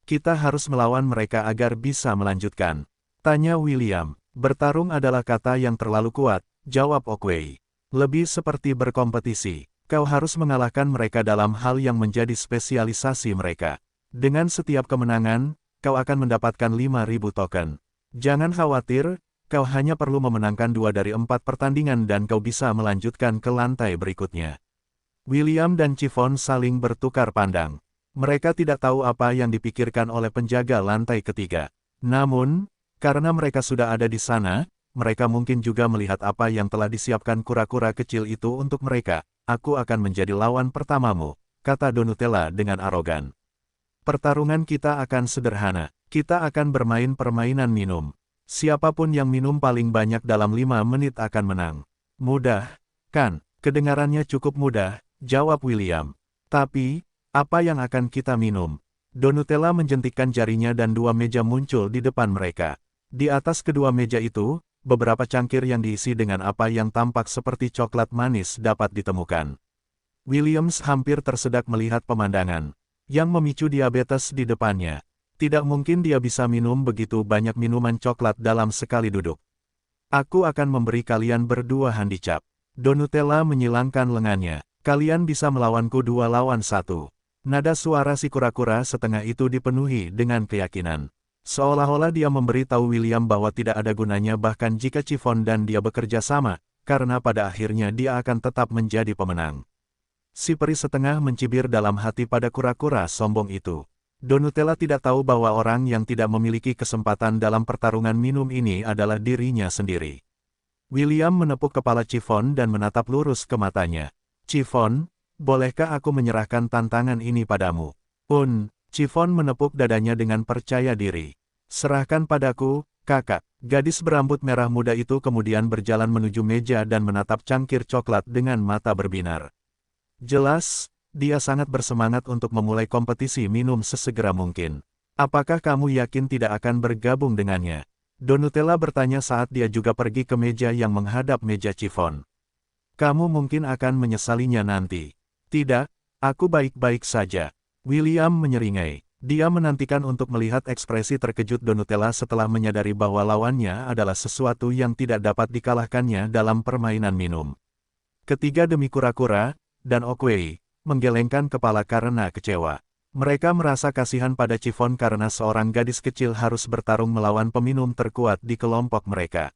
A: Kita harus melawan mereka agar bisa melanjutkan. Tanya William. Bertarung adalah kata yang terlalu kuat, jawab Okwei. Lebih seperti berkompetisi. Kau harus mengalahkan mereka dalam hal yang menjadi spesialisasi mereka. Dengan setiap kemenangan, kau akan mendapatkan 5.000 token. Jangan khawatir, kau hanya perlu memenangkan 2 dari 4 pertandingan dan kau bisa melanjutkan ke lantai berikutnya. William dan Chiffon saling bertukar pandang. Mereka tidak tahu apa yang dipikirkan oleh penjaga lantai ketiga. Namun, karena mereka sudah ada di sana, mereka mungkin juga melihat apa yang telah disiapkan kura-kura kecil itu untuk mereka. Aku akan menjadi lawan pertamamu, kata Donutella dengan arogan. Pertarungan kita akan sederhana. Kita akan bermain permainan minum. Siapapun yang minum paling banyak dalam 5 menit akan menang. Mudah, kan? Kedengarannya cukup mudah, jawab William. Tapi, apa yang akan kita minum? Donutella menjentikkan jarinya dan 2 meja muncul di depan mereka. Di atas kedua meja itu, beberapa cangkir yang diisi dengan apa yang tampak seperti coklat manis dapat ditemukan. Williams hampir tersedak melihat pemandangan yang memicu diabetes di depannya. Tidak mungkin dia bisa minum begitu banyak minuman coklat dalam sekali duduk. Aku akan memberi kalian berdua handicap. Donutella menyilangkan lengannya. Kalian bisa melawanku 2 lawan 1. Nada suara si kura-kura setengah itu dipenuhi dengan keyakinan. Seolah-olah dia memberitahu William bahwa tidak ada gunanya bahkan jika Chiffon dan dia bekerja sama, karena pada akhirnya dia akan tetap menjadi pemenang. Si peri setengah mencibir dalam hati pada kura-kura sombong itu. Donutella tidak tahu bahwa orang yang tidak memiliki kesempatan dalam pertarungan minum ini adalah dirinya sendiri. William menepuk kepala Chiffon dan menatap lurus ke matanya. Chiffon, bolehkah aku menyerahkan tantangan ini padamu? Chiffon menepuk dadanya dengan percaya diri. Serahkan padaku, kakak. Gadis berambut merah muda itu kemudian berjalan menuju meja dan menatap cangkir coklat dengan mata berbinar. Jelas, dia sangat bersemangat untuk memulai kompetisi minum sesegera mungkin. Apakah kamu yakin tidak akan bergabung dengannya? Donutella bertanya saat dia juga pergi ke meja yang menghadap meja Chiffon. Kamu mungkin akan menyesalinya nanti. Tidak, aku baik-baik saja. William menyeringai. Dia menantikan untuk melihat ekspresi terkejut Donutella setelah menyadari bahwa lawannya adalah sesuatu yang tidak dapat dikalahkannya dalam permainan minum. Ketiga demi kura-kura, dan Oakway menggelengkan kepala karena kecewa. Mereka merasa kasihan pada Chiffon karena seorang gadis kecil harus bertarung melawan peminum terkuat di kelompok mereka.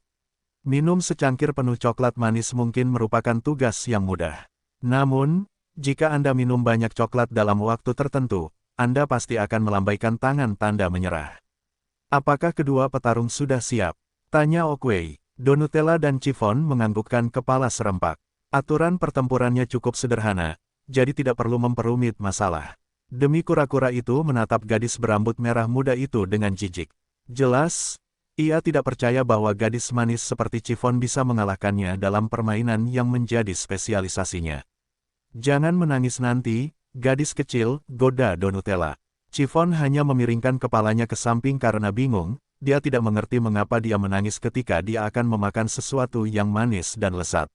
A: Minum secangkir penuh coklat manis mungkin merupakan tugas yang mudah. Namun, jika Anda minum banyak coklat dalam waktu tertentu, Anda pasti akan melambaikan tangan tanda menyerah. Apakah kedua petarung sudah siap? Tanya Oakway. Donutella dan Chiffon menganggukkan kepala serempak. Aturan pertempurannya cukup sederhana, jadi tidak perlu memperumit masalah. Demi kura-kura itu menatap gadis berambut merah muda itu dengan jijik. Jelas, ia tidak percaya bahwa gadis manis seperti Chiffon bisa mengalahkannya dalam permainan yang menjadi spesialisasinya. Jangan menangis nanti, gadis kecil, goda Donutella. Chiffon hanya memiringkan kepalanya ke samping karena bingung, dia tidak mengerti mengapa dia menangis ketika dia akan memakan sesuatu yang manis dan lezat.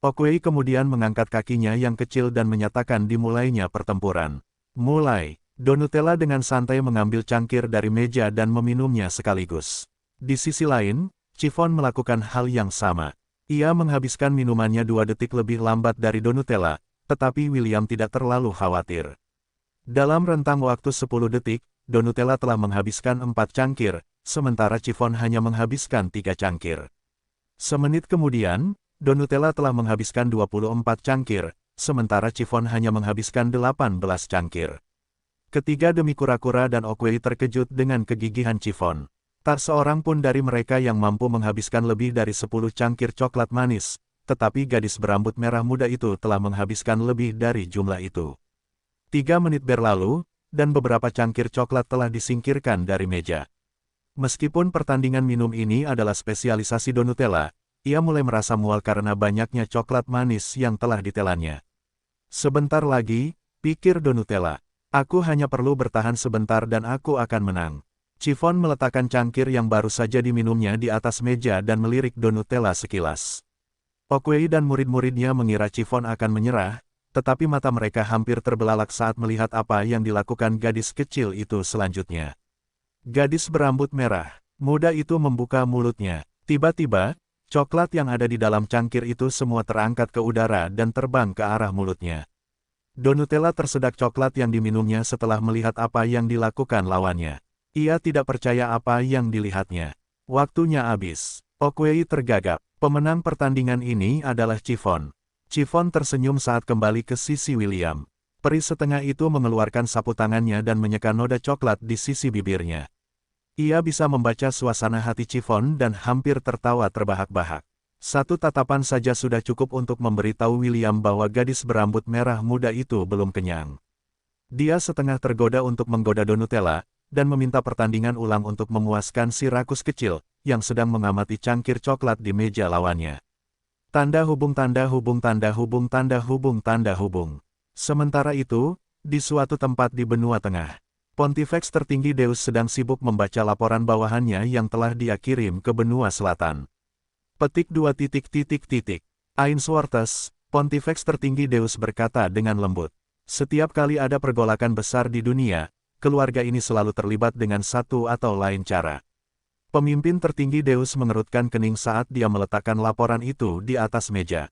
A: Oakway kemudian mengangkat kakinya yang kecil dan menyatakan dimulainya pertempuran. Mulai, Donutella dengan santai mengambil cangkir dari meja dan meminumnya sekaligus. Di sisi lain, Chiffon melakukan hal yang sama. Ia menghabiskan minumannya 2 detik lebih lambat dari Donutella, tetapi William tidak terlalu khawatir. Dalam rentang waktu 10 detik, Donutella telah menghabiskan 4 cangkir, sementara Chiffon hanya menghabiskan 3 cangkir. Semenit kemudian, Donutella telah menghabiskan 24 cangkir, sementara Chiffon hanya menghabiskan 18 cangkir. Ketiga demi kura-kura dan Oakway terkejut dengan kegigihan Chiffon. Tak seorang pun dari mereka yang mampu menghabiskan lebih dari 10 cangkir coklat manis, tetapi gadis berambut merah muda itu telah menghabiskan lebih dari jumlah itu. 3 menit berlalu, dan beberapa cangkir coklat telah disingkirkan dari meja. Meskipun pertandingan minum ini adalah spesialisasi Donutella, ia mulai merasa mual karena banyaknya coklat manis yang telah ditelannya. Sebentar lagi, pikir Donutella. Aku hanya perlu bertahan sebentar dan aku akan menang. Chiffon meletakkan cangkir yang baru saja diminumnya di atas meja dan melirik Donutella sekilas. Oakway dan murid-muridnya mengira Chiffon akan menyerah, tetapi mata mereka hampir terbelalak saat melihat apa yang dilakukan gadis kecil itu selanjutnya. Gadis berambut merah muda itu membuka mulutnya. Tiba-tiba, coklat yang ada di dalam cangkir itu semua terangkat ke udara dan terbang ke arah mulutnya. Donutella tersedak coklat yang diminumnya setelah melihat apa yang dilakukan lawannya. Ia tidak percaya apa yang dilihatnya. Waktunya habis. Oakway tergagap. Pemenang pertandingan ini adalah Chiffon. Chiffon tersenyum saat kembali ke sisi William. Peri setengah itu mengeluarkan sapu tangannya dan menyeka noda coklat di sisi bibirnya. Ia bisa membaca suasana hati Chiffon dan hampir tertawa terbahak-bahak. Satu tatapan saja sudah cukup untuk memberitahu William bahwa gadis berambut merah muda itu belum kenyang. Dia setengah tergoda untuk menggoda Donutella, dan meminta pertandingan ulang untuk memuaskan si rakus kecil, yang sedang mengamati cangkir coklat di meja lawannya. Tanda hubung tanda hubung tanda hubung tanda hubung tanda hubung. Sementara itu, di suatu tempat di benua tengah, Pontifex tertinggi Deus sedang sibuk membaca laporan bawahannya yang telah dia kirim ke benua selatan. Petik 2. Ainswortes, Pontifex tertinggi Deus berkata dengan lembut. Setiap kali ada pergolakan besar di dunia, keluarga ini selalu terlibat dengan satu atau lain cara. Pemimpin tertinggi Deus mengerutkan kening saat dia meletakkan laporan itu di atas meja.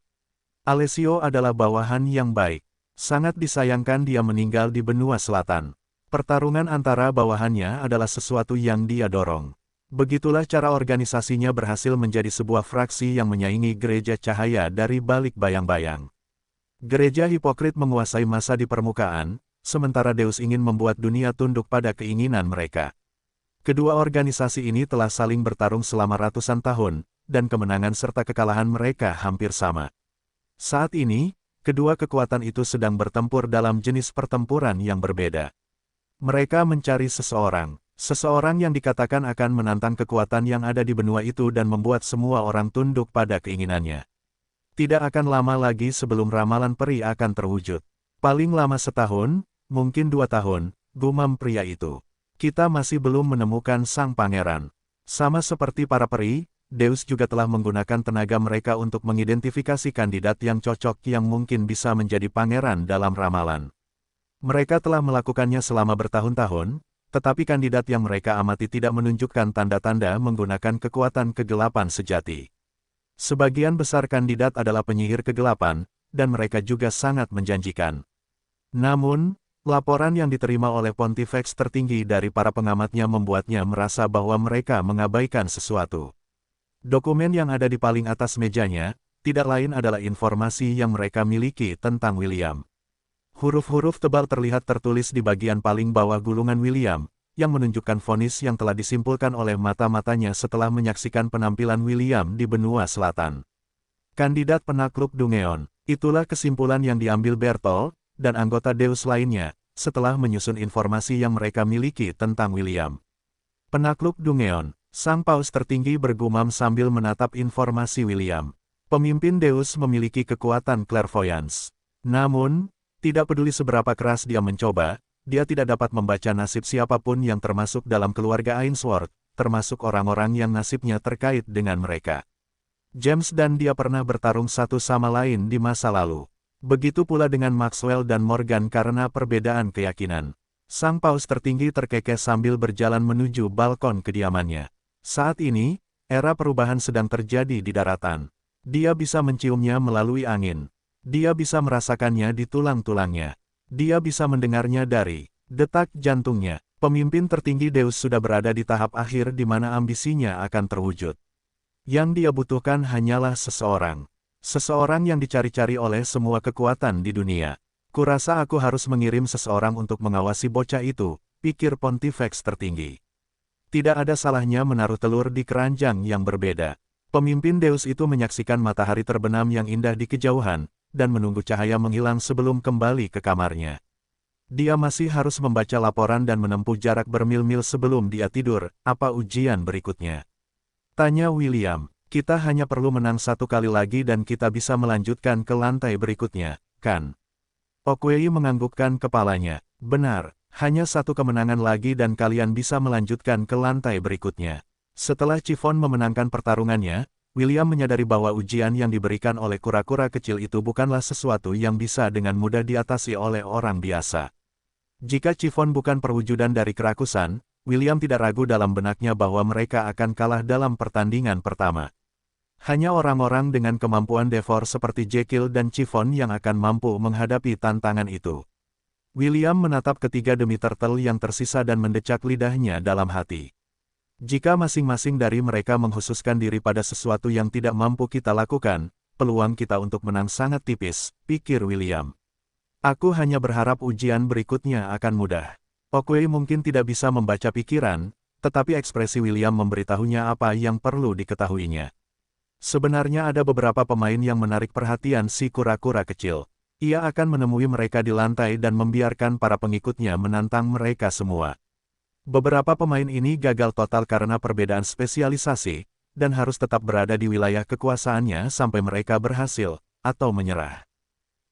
A: Alessio adalah bawahan yang baik. Sangat disayangkan dia meninggal di benua selatan. Pertarungan antara bawahannya adalah sesuatu yang dia dorong. Begitulah cara organisasinya berhasil menjadi sebuah fraksi yang menyaingi gereja cahaya dari balik bayang-bayang. Gereja hipokrit menguasai masa di permukaan, sementara Deus ingin membuat dunia tunduk pada keinginan mereka. Kedua organisasi ini telah saling bertarung selama ratusan tahun, dan kemenangan serta kekalahan mereka hampir sama. Saat ini, kedua kekuatan itu sedang bertempur dalam jenis pertempuran yang berbeda. Mereka mencari seseorang yang dikatakan akan menantang kekuatan yang ada di benua itu dan membuat semua orang tunduk pada keinginannya. Tidak akan lama lagi sebelum ramalan peri akan terwujud. Paling lama setahun, mungkin 2 tahun, gumam pria itu. Kita masih belum menemukan sang pangeran. Sama seperti para peri, Deus juga telah menggunakan tenaga mereka untuk mengidentifikasi kandidat yang cocok yang mungkin bisa menjadi pangeran dalam ramalan. Mereka telah melakukannya selama bertahun-tahun, tetapi kandidat yang mereka amati tidak menunjukkan tanda-tanda menggunakan kekuatan kegelapan sejati. Sebagian besar kandidat adalah penyihir kegelapan, dan mereka juga sangat menjanjikan. Namun, laporan yang diterima oleh Pontifex tertinggi dari para pengamatnya membuatnya merasa bahwa mereka mengabaikan sesuatu. Dokumen yang ada di paling atas mejanya, tidak lain adalah informasi yang mereka miliki tentang William. Huruf-huruf tebal terlihat tertulis di bagian paling bawah gulungan William, yang menunjukkan vonis yang telah disimpulkan oleh mata-matanya setelah menyaksikan penampilan William di benua selatan. Kandidat penakluk Dungeon, itulah kesimpulan yang diambil Bertolt, dan anggota Deus lainnya, setelah menyusun informasi yang mereka miliki tentang William. Penakluk Dungeon, sang paus tertinggi bergumam sambil menatap informasi William. Pemimpin Deus memiliki kekuatan clairvoyance. Namun, tidak peduli seberapa keras dia mencoba, dia tidak dapat membaca nasib siapapun yang termasuk dalam keluarga Ainsworth, termasuk orang-orang yang nasibnya terkait dengan mereka. James dan dia pernah bertarung satu sama lain di masa lalu. Begitu pula dengan Maxwell dan Morgan karena perbedaan keyakinan. Sang paus tertinggi terkekeh sambil berjalan menuju balkon kediamannya. Saat ini, era perubahan sedang terjadi di daratan. Dia bisa menciumnya melalui angin. Dia bisa merasakannya di tulang-tulangnya. Dia bisa mendengarnya dari detak jantungnya. Pemimpin tertinggi Deus sudah berada di tahap akhir di mana ambisinya akan terwujud. Yang dia butuhkan hanyalah seseorang. Seseorang yang dicari-cari oleh semua kekuatan di dunia. Kurasa aku harus mengirim seseorang untuk mengawasi bocah itu, pikir Pontifex tertinggi. Tidak ada salahnya menaruh telur di keranjang yang berbeda. Pemimpin Deus itu menyaksikan matahari terbenam yang indah di kejauhan, dan menunggu cahaya menghilang sebelum kembali ke kamarnya. Dia masih harus membaca laporan dan menempuh jarak bermil-mil sebelum dia tidur. Apa ujian berikutnya? Tanya William. Kita hanya perlu menang satu kali lagi dan kita bisa melanjutkan ke lantai berikutnya, kan? Okwei menganggukkan kepalanya. Benar, hanya satu kemenangan lagi dan kalian bisa melanjutkan ke lantai berikutnya. Setelah Chiffon memenangkan pertarungannya, William menyadari bahwa ujian yang diberikan oleh kura-kura kecil itu bukanlah sesuatu yang bisa dengan mudah diatasi oleh orang biasa. Jika Chiffon bukan perwujudan dari kerakusan, William tidak ragu dalam benaknya bahwa mereka akan kalah dalam pertandingan pertama. Hanya orang-orang dengan kemampuan devor seperti Jekyll dan Chiffon yang akan mampu menghadapi tantangan itu. William menatap ketiga demi turtle yang tersisa dan mendecak lidahnya dalam hati. Jika masing-masing dari mereka menghususkan diri pada sesuatu yang tidak mampu kita lakukan, peluang kita untuk menang sangat tipis, pikir William. Aku hanya berharap ujian berikutnya akan mudah. Okwei mungkin tidak bisa membaca pikiran, tetapi ekspresi William memberitahunya apa yang perlu diketahuinya. Sebenarnya ada beberapa pemain yang menarik perhatian si kura-kura kecil. Ia akan menemui mereka di lantai dan membiarkan para pengikutnya menantang mereka semua. Beberapa pemain ini gagal total karena perbedaan spesialisasi, dan harus tetap berada di wilayah kekuasaannya sampai mereka berhasil, atau menyerah.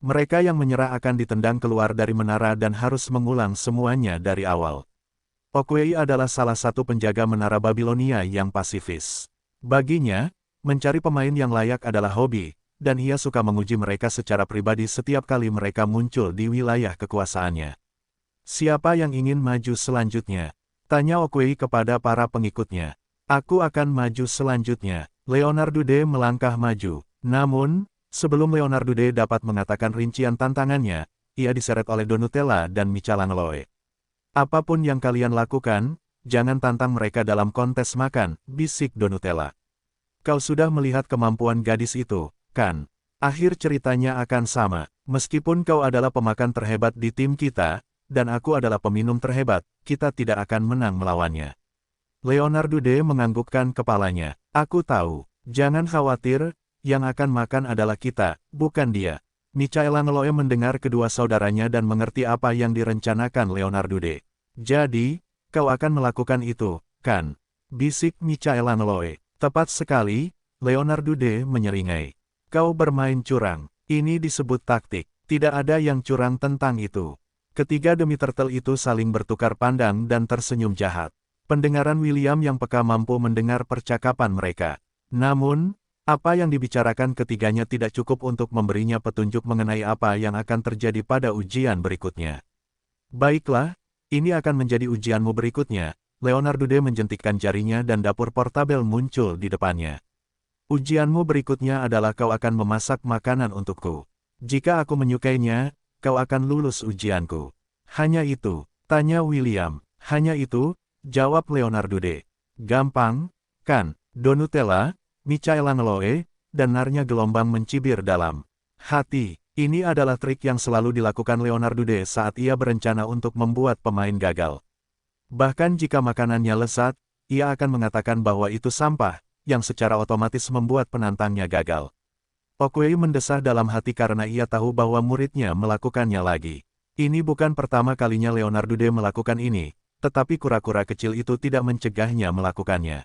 A: Mereka yang menyerah akan ditendang keluar dari menara dan harus mengulang semuanya dari awal. Okwei adalah salah satu penjaga menara Babilonia yang pasifis. Baginya, mencari pemain yang layak adalah hobi, dan ia suka menguji mereka secara pribadi setiap kali mereka muncul di wilayah kekuasaannya. Siapa yang ingin maju selanjutnya? Tanya Okwei kepada para pengikutnya. Aku akan maju selanjutnya. Leonardo D melangkah maju. Namun, sebelum Leonardo D dapat mengatakan rincian tantangannya, ia diseret oleh Donutella dan Michelangelo. Apapun yang kalian lakukan, jangan tantang mereka dalam kontes makan, bisik Donutella. Kau sudah melihat kemampuan gadis itu, kan? Akhir ceritanya akan sama. Meskipun kau adalah pemakan terhebat di tim kita, dan aku adalah peminum terhebat, kita tidak akan menang melawannya. Leonardo D menganggukkan kepalanya. Aku tahu, jangan khawatir, yang akan makan adalah kita, bukan dia. Michelangelo mendengar kedua saudaranya dan mengerti apa yang direncanakan Leonardo D. Jadi, kau akan melakukan itu, kan? Bisik Michelangelo. Tepat sekali, Leonardo D menyeringai. Kau bermain curang. Ini disebut taktik. Tidak ada yang curang tentang itu. Ketiga demi turtle itu saling bertukar pandang dan tersenyum jahat. Pendengaran William yang peka mampu mendengar percakapan mereka. Namun, apa yang dibicarakan ketiganya tidak cukup untuk memberinya petunjuk mengenai apa yang akan terjadi pada ujian berikutnya. Baiklah, ini akan menjadi ujianmu berikutnya. Leonardo D menjentikkan jarinya dan dapur portabel muncul di depannya. Ujianmu berikutnya adalah kau akan memasak makanan untukku. Jika aku menyukainya, kau akan lulus ujianku. Hanya itu, tanya William. Hanya itu, jawab Leonardo D. Gampang, kan? Donutella, Michelangelo, dan narnya gelombang mencibir dalam hati. Ini adalah trik yang selalu dilakukan Leonardo D saat ia berencana untuk membuat pemain gagal. Bahkan jika makanannya lezat, ia akan mengatakan bahwa itu sampah, yang secara otomatis membuat penantangnya gagal. Okwei mendesah dalam hati karena ia tahu bahwa muridnya melakukannya lagi. Ini bukan pertama kalinya Leonardo D melakukan ini, tetapi kura-kura kecil itu tidak mencegahnya melakukannya.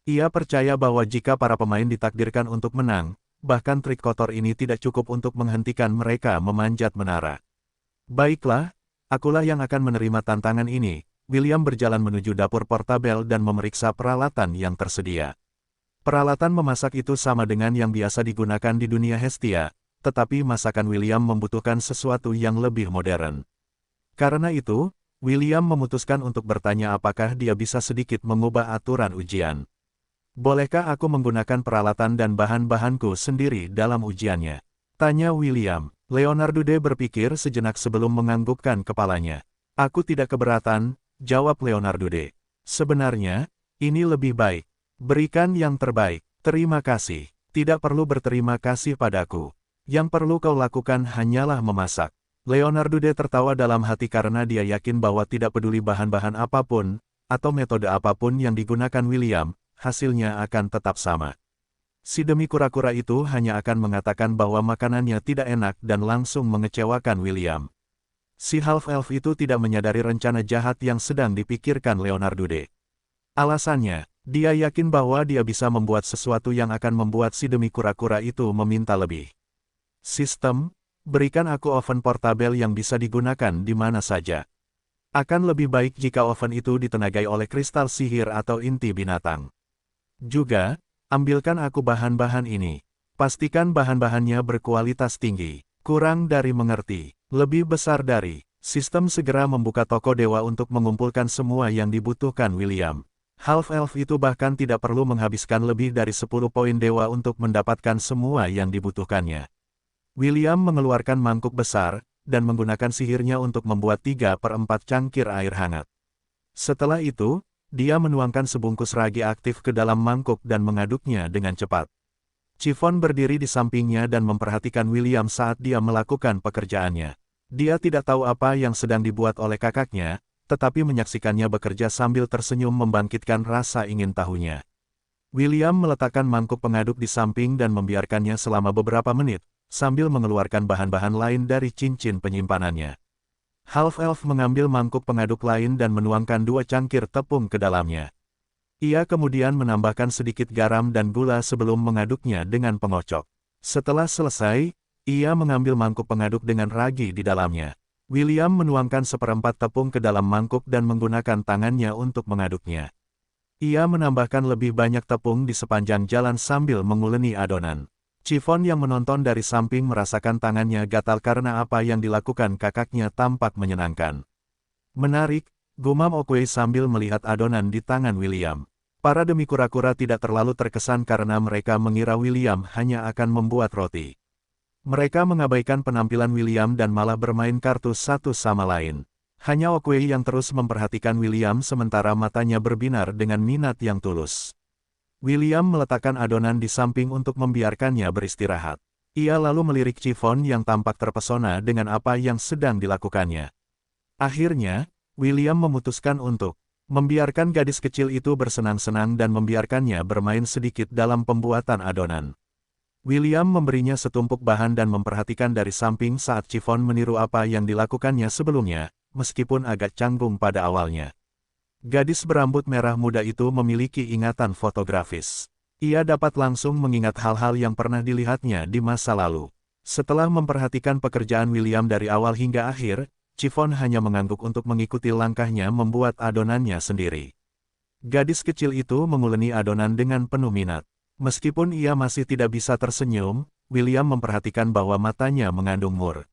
A: Ia percaya bahwa jika para pemain ditakdirkan untuk menang, bahkan trik kotor ini tidak cukup untuk menghentikan mereka memanjat menara. Baiklah, akulah yang akan menerima tantangan ini. William berjalan menuju dapur portabel dan memeriksa peralatan yang tersedia. Peralatan memasak itu sama dengan yang biasa digunakan di dunia Hestia, tetapi masakan William membutuhkan sesuatu yang lebih modern. Karena itu, William memutuskan untuk bertanya apakah dia bisa sedikit mengubah aturan ujian. Bolehkah aku menggunakan peralatan dan bahan-bahanku sendiri dalam ujiannya? Tanya William. Leonardo D berpikir sejenak sebelum menganggukkan kepalanya. Aku tidak keberatan, jawab Leonardo D. Sebenarnya, ini lebih baik. Berikan yang terbaik. Terima kasih. Tidak perlu berterima kasih padaku. Yang perlu kau lakukan hanyalah memasak. Leonardo D tertawa dalam hati karena dia yakin bahwa tidak peduli bahan-bahan apapun, atau metode apapun yang digunakan William, hasilnya akan tetap sama. Si demi kura-kura itu hanya akan mengatakan bahwa makanannya tidak enak dan langsung mengecewakan William. Si half-elf itu tidak menyadari rencana jahat yang sedang dipikirkan Leonardo D. Alasannya, dia yakin bahwa dia bisa membuat sesuatu yang akan membuat si demi kura-kura itu meminta lebih. Sistem, berikan aku oven portabel yang bisa digunakan di mana saja. Akan lebih baik jika oven itu ditenagai oleh kristal sihir atau inti binatang. Juga, ambilkan aku bahan-bahan ini. Pastikan bahan-bahannya berkualitas tinggi. Kurang dari mengerti. Lebih besar dari. Sistem segera membuka toko dewa untuk mengumpulkan semua yang dibutuhkan William. Half-elf itu bahkan tidak perlu menghabiskan lebih dari 10 poin dewa untuk mendapatkan semua yang dibutuhkannya. William mengeluarkan mangkuk besar, dan menggunakan sihirnya untuk membuat 3/4 cangkir air hangat. Setelah itu, dia menuangkan sebungkus ragi aktif ke dalam mangkuk dan mengaduknya dengan cepat. Chiffon berdiri di sampingnya dan memperhatikan William saat dia melakukan pekerjaannya. Dia tidak tahu apa yang sedang dibuat oleh kakaknya, tetapi menyaksikannya bekerja sambil tersenyum membangkitkan rasa ingin tahunya. William meletakkan mangkuk pengaduk di samping dan membiarkannya selama beberapa menit, sambil mengeluarkan bahan-bahan lain dari cincin penyimpanannya. Half-elf mengambil mangkuk pengaduk lain dan menuangkan 2 cangkir tepung ke dalamnya. Ia kemudian menambahkan sedikit garam dan gula sebelum mengaduknya dengan pengocok. Setelah selesai, ia mengambil mangkuk pengaduk dengan ragi di dalamnya. William menuangkan 1/4 tepung ke dalam mangkuk dan menggunakan tangannya untuk mengaduknya. Ia menambahkan lebih banyak tepung di sepanjang jalan sambil menguleni adonan. Chiffon yang menonton dari samping merasakan tangannya gatal karena apa yang dilakukan kakaknya tampak menyenangkan. Menarik, gumam Oakway sambil melihat adonan di tangan William. Para demi kura-kura tidak terlalu terkesan karena mereka mengira William hanya akan membuat roti. Mereka mengabaikan penampilan William dan malah bermain kartu satu sama lain. Hanya Oakway yang terus memperhatikan William sementara matanya berbinar dengan minat yang tulus. William meletakkan adonan di samping untuk membiarkannya beristirahat. Ia lalu melirik Chiffon yang tampak terpesona dengan apa yang sedang dilakukannya. Akhirnya, William memutuskan untuk membiarkan gadis kecil itu bersenang-senang dan membiarkannya bermain sedikit dalam pembuatan adonan. William memberinya setumpuk bahan dan memperhatikan dari samping saat Chiffon meniru apa yang dilakukannya sebelumnya, meskipun agak canggung pada awalnya. Gadis berambut merah muda itu memiliki ingatan fotografis. Ia dapat langsung mengingat hal-hal yang pernah dilihatnya di masa lalu. Setelah memperhatikan pekerjaan William dari awal hingga akhir, Chiffon hanya mengangguk untuk mengikuti langkahnya membuat adonannya sendiri. Gadis kecil itu menguleni adonan dengan penuh minat. Meskipun ia masih tidak bisa tersenyum, William memperhatikan bahwa matanya mengandung mur.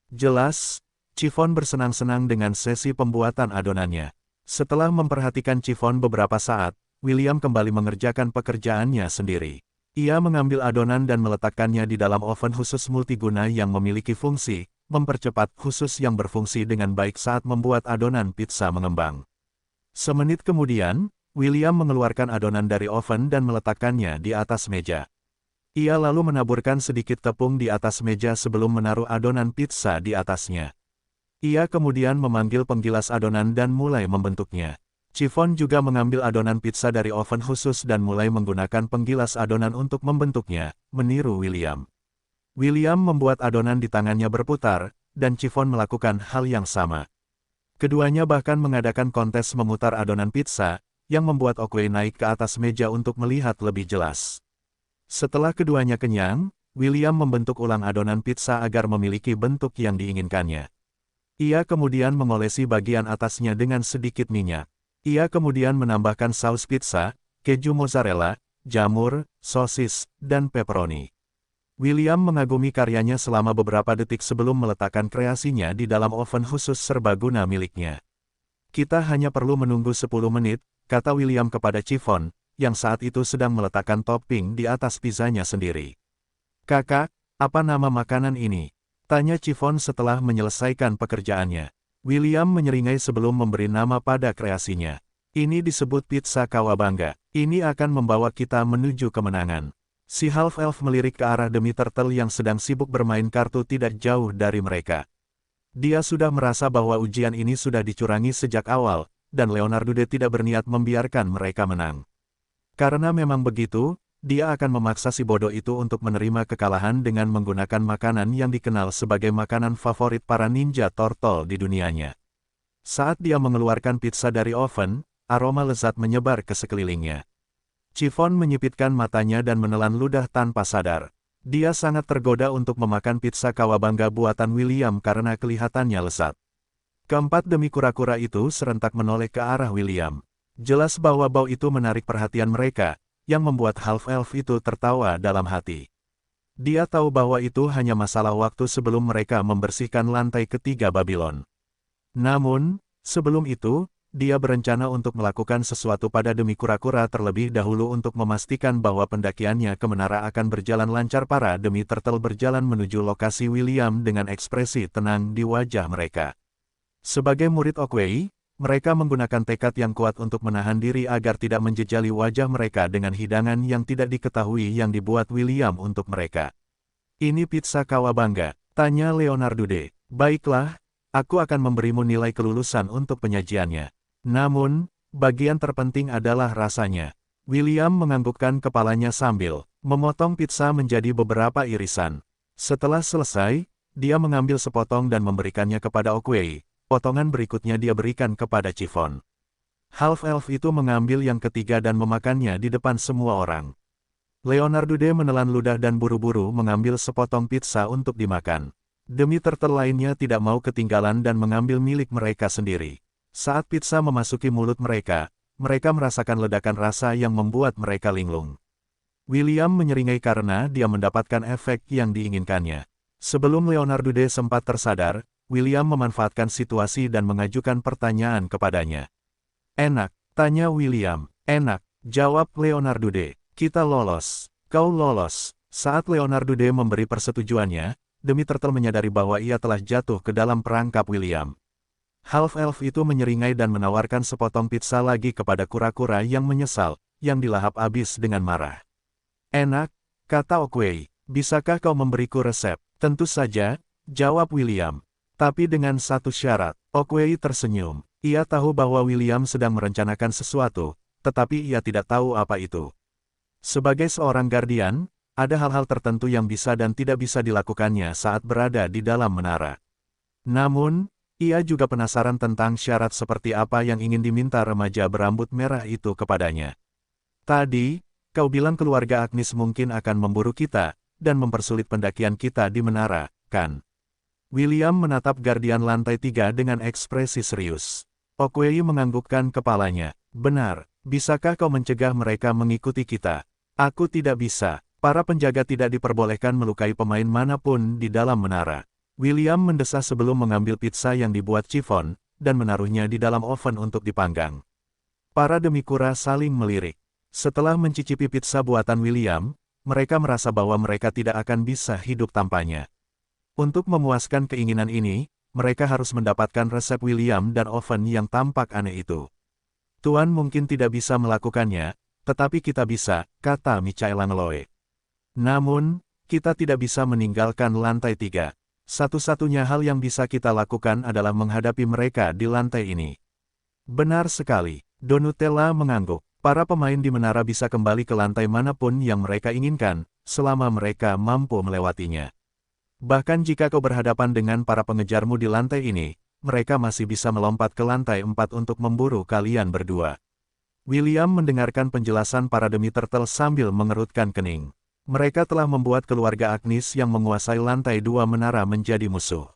A: Jelas, Chiffon bersenang-senang dengan sesi pembuatan adonannya. Setelah memperhatikan Chiffon beberapa saat, William kembali mengerjakan pekerjaannya sendiri. Ia mengambil adonan dan meletakkannya di dalam oven khusus multiguna yang memiliki fungsi mempercepat khusus yang berfungsi dengan baik saat membuat adonan pizza mengembang. Semenit kemudian, William mengeluarkan adonan dari oven dan meletakkannya di atas meja. Ia lalu menaburkan sedikit tepung di atas meja sebelum menaruh adonan pizza di atasnya. Ia kemudian memanggil penggilas adonan dan mulai membentuknya. Chiffon juga mengambil adonan pizza dari oven khusus dan mulai menggunakan penggilas adonan untuk membentuknya, meniru William. William membuat adonan di tangannya berputar, dan Chiffon melakukan hal yang sama. Keduanya bahkan mengadakan kontes memutar adonan pizza, yang membuat Oakway naik ke atas meja untuk melihat lebih jelas. Setelah keduanya kenyang, William membentuk ulang adonan pizza agar memiliki bentuk yang diinginkannya. Ia kemudian mengolesi bagian atasnya dengan sedikit minyak. Ia kemudian menambahkan saus pizza, keju mozzarella, jamur, sosis, dan pepperoni. William mengagumi karyanya selama beberapa detik sebelum meletakkan kreasinya di dalam oven khusus serbaguna miliknya. Kita hanya perlu menunggu 10 menit, kata William kepada Chiffon, yang saat itu sedang meletakkan topping di atas pizzanya sendiri. Kakak, apa nama makanan ini? Tanya Chiffon setelah menyelesaikan pekerjaannya. William menyeringai sebelum memberi nama pada kreasinya. Ini disebut pizza kawabanga. Ini akan membawa kita menuju kemenangan. Si half-elf melirik ke arah demi turtle yang sedang sibuk bermain kartu tidak jauh dari mereka. Dia sudah merasa bahwa ujian ini sudah dicurangi sejak awal, dan Leonardude tidak berniat membiarkan mereka menang. Karena memang begitu, dia akan memaksa si bodoh itu untuk menerima kekalahan dengan menggunakan makanan yang dikenal sebagai makanan favorit para ninja turtle di dunianya. Saat dia mengeluarkan pizza dari oven, aroma lezat menyebar ke sekelilingnya. Chiffon menyipitkan matanya dan menelan ludah tanpa sadar. Dia sangat tergoda untuk memakan pizza kawabanga buatan William karena kelihatannya lezat. Keempat demi kura-kura itu serentak menoleh ke arah William. Jelas bahwa bau itu menarik perhatian mereka, yang membuat half-elf itu tertawa dalam hati. Dia tahu bahwa itu hanya masalah waktu sebelum mereka membersihkan lantai ketiga Babylon. Namun, sebelum itu, dia berencana untuk melakukan sesuatu pada demi kura-kura terlebih dahulu untuk memastikan bahwa pendakiannya ke menara akan berjalan lancar. Para demi turtle berjalan menuju lokasi William dengan ekspresi tenang di wajah mereka. Sebagai murid Oakway, mereka menggunakan tekad yang kuat untuk menahan diri agar tidak menjejali wajah mereka dengan hidangan yang tidak diketahui yang dibuat William untuk mereka. Ini pizza kawabanga, tanya Leonardude. Baiklah, aku akan memberimu nilai kelulusan untuk penyajiannya. Namun, bagian terpenting adalah rasanya. William menganggukkan kepalanya sambil memotong pizza menjadi beberapa irisan. Setelah selesai, dia mengambil sepotong dan memberikannya kepada Okwei. Potongan berikutnya dia berikan kepada Chiffon. Half-elf itu mengambil yang ketiga dan memakannya di depan semua orang. Leonardo menelan ludah dan buru-buru mengambil sepotong pizza untuk dimakan. Demi turtle lainnya tidak mau ketinggalan dan mengambil milik mereka sendiri. Saat pizza memasuki mulut mereka, mereka merasakan ledakan rasa yang membuat mereka linglung. William menyeringai karena dia mendapatkan efek yang diinginkannya. Sebelum Leonardo sempat tersadar, William memanfaatkan situasi dan mengajukan pertanyaan kepadanya. Enak, tanya William. Enak, jawab Leonardo. Kita lolos. Kau lolos. Saat Leonardo memberi persetujuannya, demi turtle menyadari bahwa ia telah jatuh ke dalam perangkap William. Half-elf itu menyeringai dan menawarkan sepotong pizza lagi kepada kura-kura yang menyesal, yang dilahap habis dengan marah. Enak, kata Okwei. Bisakah kau memberiku resep? Tentu saja, jawab William. Tapi dengan satu syarat. Okwei tersenyum. Ia tahu bahwa William sedang merencanakan sesuatu, tetapi ia tidak tahu apa itu. Sebagai seorang guardian, ada hal-hal tertentu yang bisa dan tidak bisa dilakukannya saat berada di dalam menara. Namun, ia juga penasaran tentang syarat seperti apa yang ingin diminta remaja berambut merah itu kepadanya. Tadi, kau bilang keluarga Agnes mungkin akan memburu kita, dan mempersulit pendakian kita di menara, kan? William menatap Guardian lantai 3 dengan ekspresi serius. Okwei menganggukkan kepalanya. Benar, bisakah kau mencegah mereka mengikuti kita? Aku tidak bisa. Para penjaga tidak diperbolehkan melukai pemain manapun di dalam menara. William mendesah sebelum mengambil pizza yang dibuat Chiffon, dan menaruhnya di dalam oven untuk dipanggang. Para demikura saling melirik. Setelah mencicipi pizza buatan William, mereka merasa bahwa mereka tidak akan bisa hidup tanpanya. Untuk memuaskan keinginan ini, mereka harus mendapatkan resep William dan oven yang tampak aneh itu. Tuan mungkin tidak bisa melakukannya, tetapi kita bisa, kata Michaela Ngeloe. Namun, kita tidak bisa meninggalkan lantai 3. Satu-satunya hal yang bisa kita lakukan adalah menghadapi mereka di lantai ini. Benar sekali, Donutella mengangguk. Para pemain di menara bisa kembali ke lantai manapun yang mereka inginkan, selama mereka mampu melewatinya. Bahkan jika kau berhadapan dengan para pengejarmu di lantai ini, mereka masih bisa melompat ke lantai 4 untuk memburu kalian berdua. William mendengarkan penjelasan para demi turtle sambil mengerutkan kening. Mereka telah membuat keluarga Agnes yang menguasai lantai 2 menara menjadi musuh.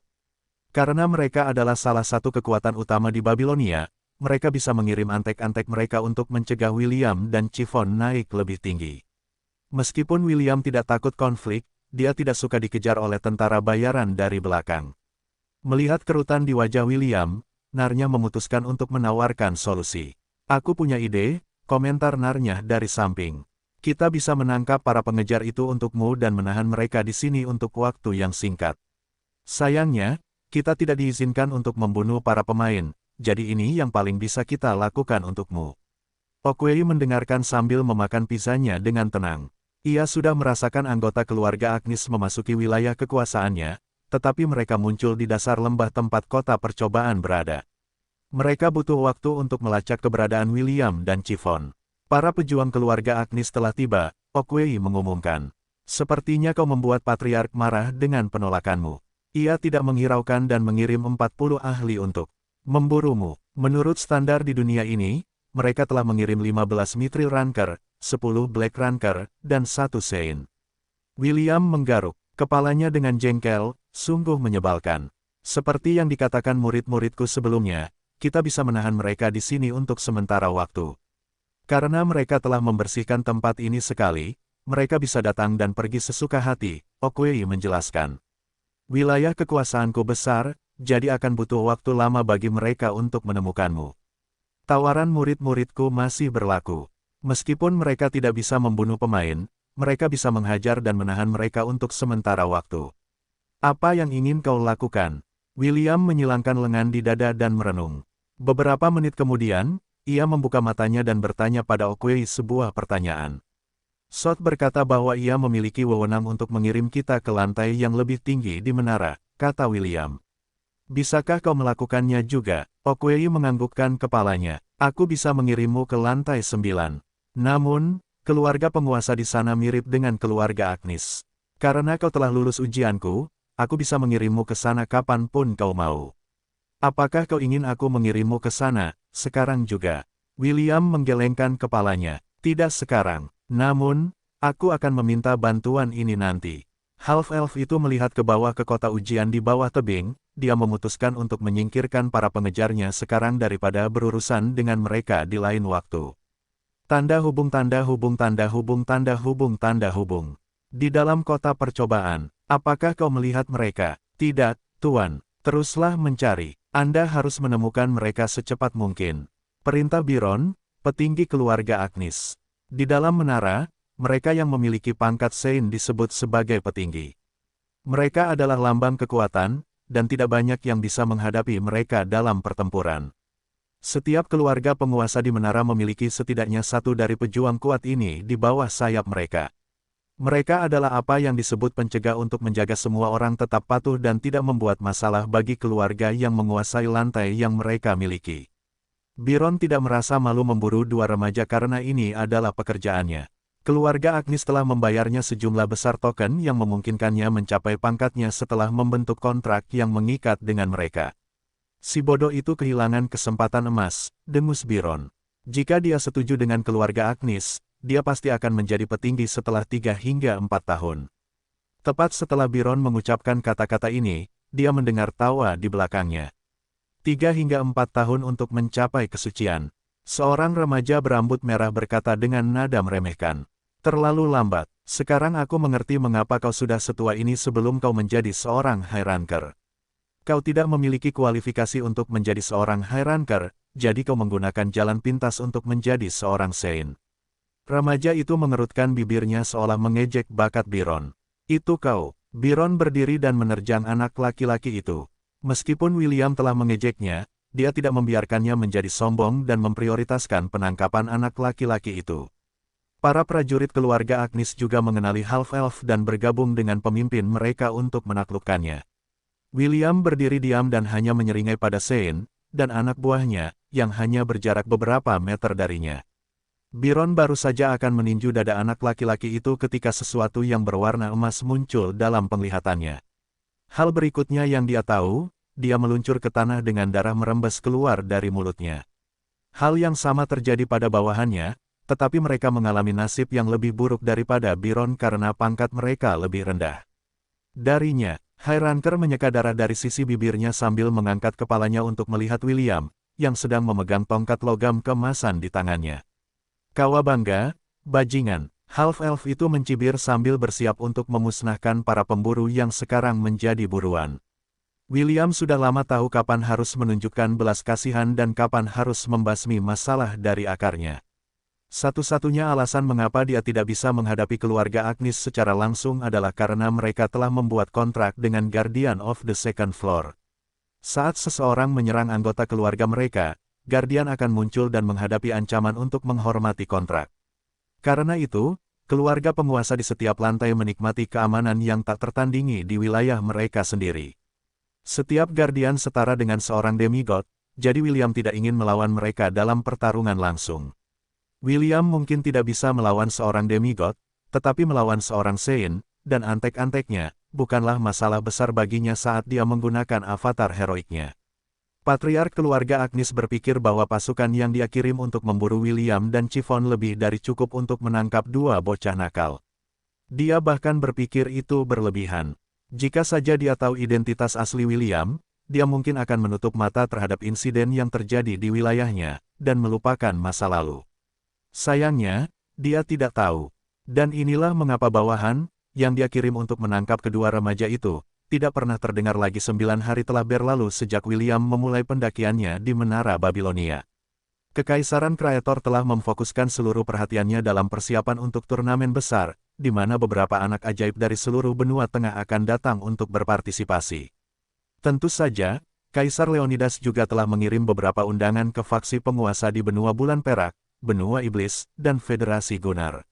A: Karena mereka adalah salah satu kekuatan utama di Babilonia, mereka bisa mengirim antek-antek mereka untuk mencegah William dan Chiffon naik lebih tinggi. Meskipun William tidak takut konflik, dia tidak suka dikejar oleh tentara bayaran dari belakang. Melihat kerutan di wajah William, Narnya memutuskan untuk menawarkan solusi. Aku punya ide, komentar Narnya dari samping. Kita bisa menangkap para pengejar itu untukmu dan menahan mereka di sini untuk waktu yang singkat. Sayangnya, kita tidak diizinkan untuk membunuh para pemain. Jadi ini yang paling bisa kita lakukan untukmu. Okwei mendengarkan sambil memakan pizzanya dengan tenang. Ia sudah merasakan anggota keluarga Agnes memasuki wilayah kekuasaannya, tetapi mereka muncul di dasar lembah tempat kota percobaan berada. Mereka butuh waktu untuk melacak keberadaan William dan Chiffon. Para pejuang keluarga Agnes telah tiba, Okwei mengumumkan. Sepertinya kau membuat Patriark marah dengan penolakanmu. Ia tidak menghiraukan dan mengirim 40 ahli untuk memburumu. Menurut standar di dunia ini, mereka telah mengirim 15 Mithril Ranker, 10 Black Ranker, dan 1 Sein. William menggaruk kepalanya dengan jengkel, sungguh menyebalkan. Seperti yang dikatakan murid-muridku sebelumnya, kita bisa menahan mereka di sini untuk sementara waktu. Karena mereka telah membersihkan tempat ini sekali, mereka bisa datang dan pergi sesuka hati, Okwei menjelaskan. Wilayah kekuasaanku besar, jadi akan butuh waktu lama bagi mereka untuk menemukanmu. Tawaran murid-muridku masih berlaku. Meskipun mereka tidak bisa membunuh pemain, mereka bisa menghajar dan menahan mereka untuk sementara waktu. Apa yang ingin kau lakukan? William menyilangkan lengan di dada dan merenung. Beberapa menit kemudian, ia membuka matanya dan bertanya pada Okwei sebuah pertanyaan. Sot berkata bahwa ia memiliki wewenang untuk mengirim kita ke lantai yang lebih tinggi di menara, kata William. Bisakah kau melakukannya juga? Okwei menganggukkan kepalanya. Aku bisa mengirimmu ke lantai 9. Namun, keluarga penguasa di sana mirip dengan keluarga Agnes. Karena kau telah lulus ujianku, aku bisa mengirimmu ke sana kapanpun kau mau. Apakah kau ingin aku mengirimmu ke sana, sekarang juga? William menggelengkan kepalanya. Tidak sekarang. Namun, aku akan meminta bantuan ini nanti. Half-elf itu melihat ke bawah ke kota ujian di bawah tebing, dia memutuskan untuk menyingkirkan para pengejarnya sekarang daripada berurusan dengan mereka di lain waktu. Tanda hubung tanda hubung tanda hubung tanda hubung tanda hubung. Di dalam kota percobaan, apakah kau melihat mereka? Tidak, Tuan. Teruslah mencari. Anda harus menemukan mereka secepat mungkin. Perintah Biron, petinggi keluarga Agnes. Di dalam menara, mereka yang memiliki pangkat Sein disebut sebagai petinggi. Mereka adalah lambang kekuatan, dan tidak banyak yang bisa menghadapi mereka dalam pertempuran. Setiap keluarga penguasa di menara memiliki setidaknya satu dari pejuang kuat ini di bawah sayap mereka. Mereka adalah apa yang disebut pencegah untuk menjaga semua orang tetap patuh dan tidak membuat masalah bagi keluarga yang menguasai lantai yang mereka miliki. Biron tidak merasa malu memburu dua remaja karena ini adalah pekerjaannya. Keluarga Agnes telah membayarnya sejumlah besar token yang memungkinkannya mencapai pangkatnya setelah membentuk kontrak yang mengikat dengan mereka. Si bodoh itu kehilangan kesempatan emas, dengus Biron. Jika dia setuju dengan keluarga Agnes, dia pasti akan menjadi petinggi setelah 3 hingga 4 tahun. Tepat setelah Biron mengucapkan kata-kata ini, dia mendengar tawa di belakangnya. 3 hingga 4 tahun untuk mencapai kesucian. Seorang remaja berambut merah berkata dengan nada meremehkan. Terlalu lambat, sekarang aku mengerti mengapa kau sudah setua ini sebelum kau menjadi seorang High Ranker. Kau tidak memiliki kualifikasi untuk menjadi seorang High Ranker, jadi kau menggunakan jalan pintas untuk menjadi seorang Sein. Remaja itu mengerutkan bibirnya seolah mengejek bakat Biron. Itu kau. Biron berdiri dan menerjang anak laki-laki itu. Meskipun William telah mengejeknya, dia tidak membiarkannya menjadi sombong dan memprioritaskan penangkapan anak laki-laki itu. Para prajurit keluarga Agnes juga mengenali Half-Elf dan bergabung dengan pemimpin mereka untuk menaklukkannya. William berdiri diam dan hanya menyeringai pada Sein, dan anak buahnya, yang hanya berjarak beberapa meter darinya. Biron baru saja akan meninju dada anak laki-laki itu ketika sesuatu yang berwarna emas muncul dalam penglihatannya. Hal berikutnya yang dia tahu, dia meluncur ke tanah dengan darah merembes keluar dari mulutnya. Hal yang sama terjadi pada bawahannya, tetapi mereka mengalami nasib yang lebih buruk daripada Biron karena pangkat mereka lebih rendah. Darinya, High Ranker menyeka darah dari sisi bibirnya sambil mengangkat kepalanya untuk melihat William, yang sedang memegang tongkat logam keemasan di tangannya. Kawabangga, bajingan, Half-Elf itu mencibir sambil bersiap untuk memusnahkan para pemburu yang sekarang menjadi buruan. William sudah lama tahu kapan harus menunjukkan belas kasihan dan kapan harus membasmi masalah dari akarnya. Satu-satunya alasan mengapa dia tidak bisa menghadapi keluarga Agnes secara langsung adalah karena mereka telah membuat kontrak dengan Guardian of the Second Floor. Saat seseorang menyerang anggota keluarga mereka, Guardian akan muncul dan menghadapi ancaman untuk menghormati kontrak. Karena itu, keluarga penguasa di setiap lantai menikmati keamanan yang tak tertandingi di wilayah mereka sendiri. Setiap Guardian setara dengan seorang demigod, jadi William tidak ingin melawan mereka dalam pertarungan langsung. William mungkin tidak bisa melawan seorang demigod, tetapi melawan seorang Sein, dan antek-anteknya, bukanlah masalah besar baginya saat dia menggunakan avatar heroiknya. Patriark keluarga Agnes berpikir bahwa pasukan yang dia kirim untuk memburu William dan Chiffon lebih dari cukup untuk menangkap dua bocah nakal. Dia bahkan berpikir itu berlebihan. Jika saja dia tahu identitas asli William, dia mungkin akan menutup mata terhadap insiden yang terjadi di wilayahnya, dan melupakan masa lalu. Sayangnya, dia tidak tahu. Dan inilah mengapa bawahan, yang dia kirim untuk menangkap kedua remaja itu, tidak pernah terdengar lagi 9 hari telah berlalu sejak William memulai pendakiannya di Menara Babilonia. Kekaisaran Kreator telah memfokuskan seluruh perhatiannya dalam persiapan untuk turnamen besar, di mana beberapa anak ajaib dari seluruh benua tengah akan datang untuk berpartisipasi. Tentu saja, Kaisar Leonidas juga telah mengirim beberapa undangan ke faksi penguasa di benua bulan perak, benua iblis, dan Federasi Gunnar.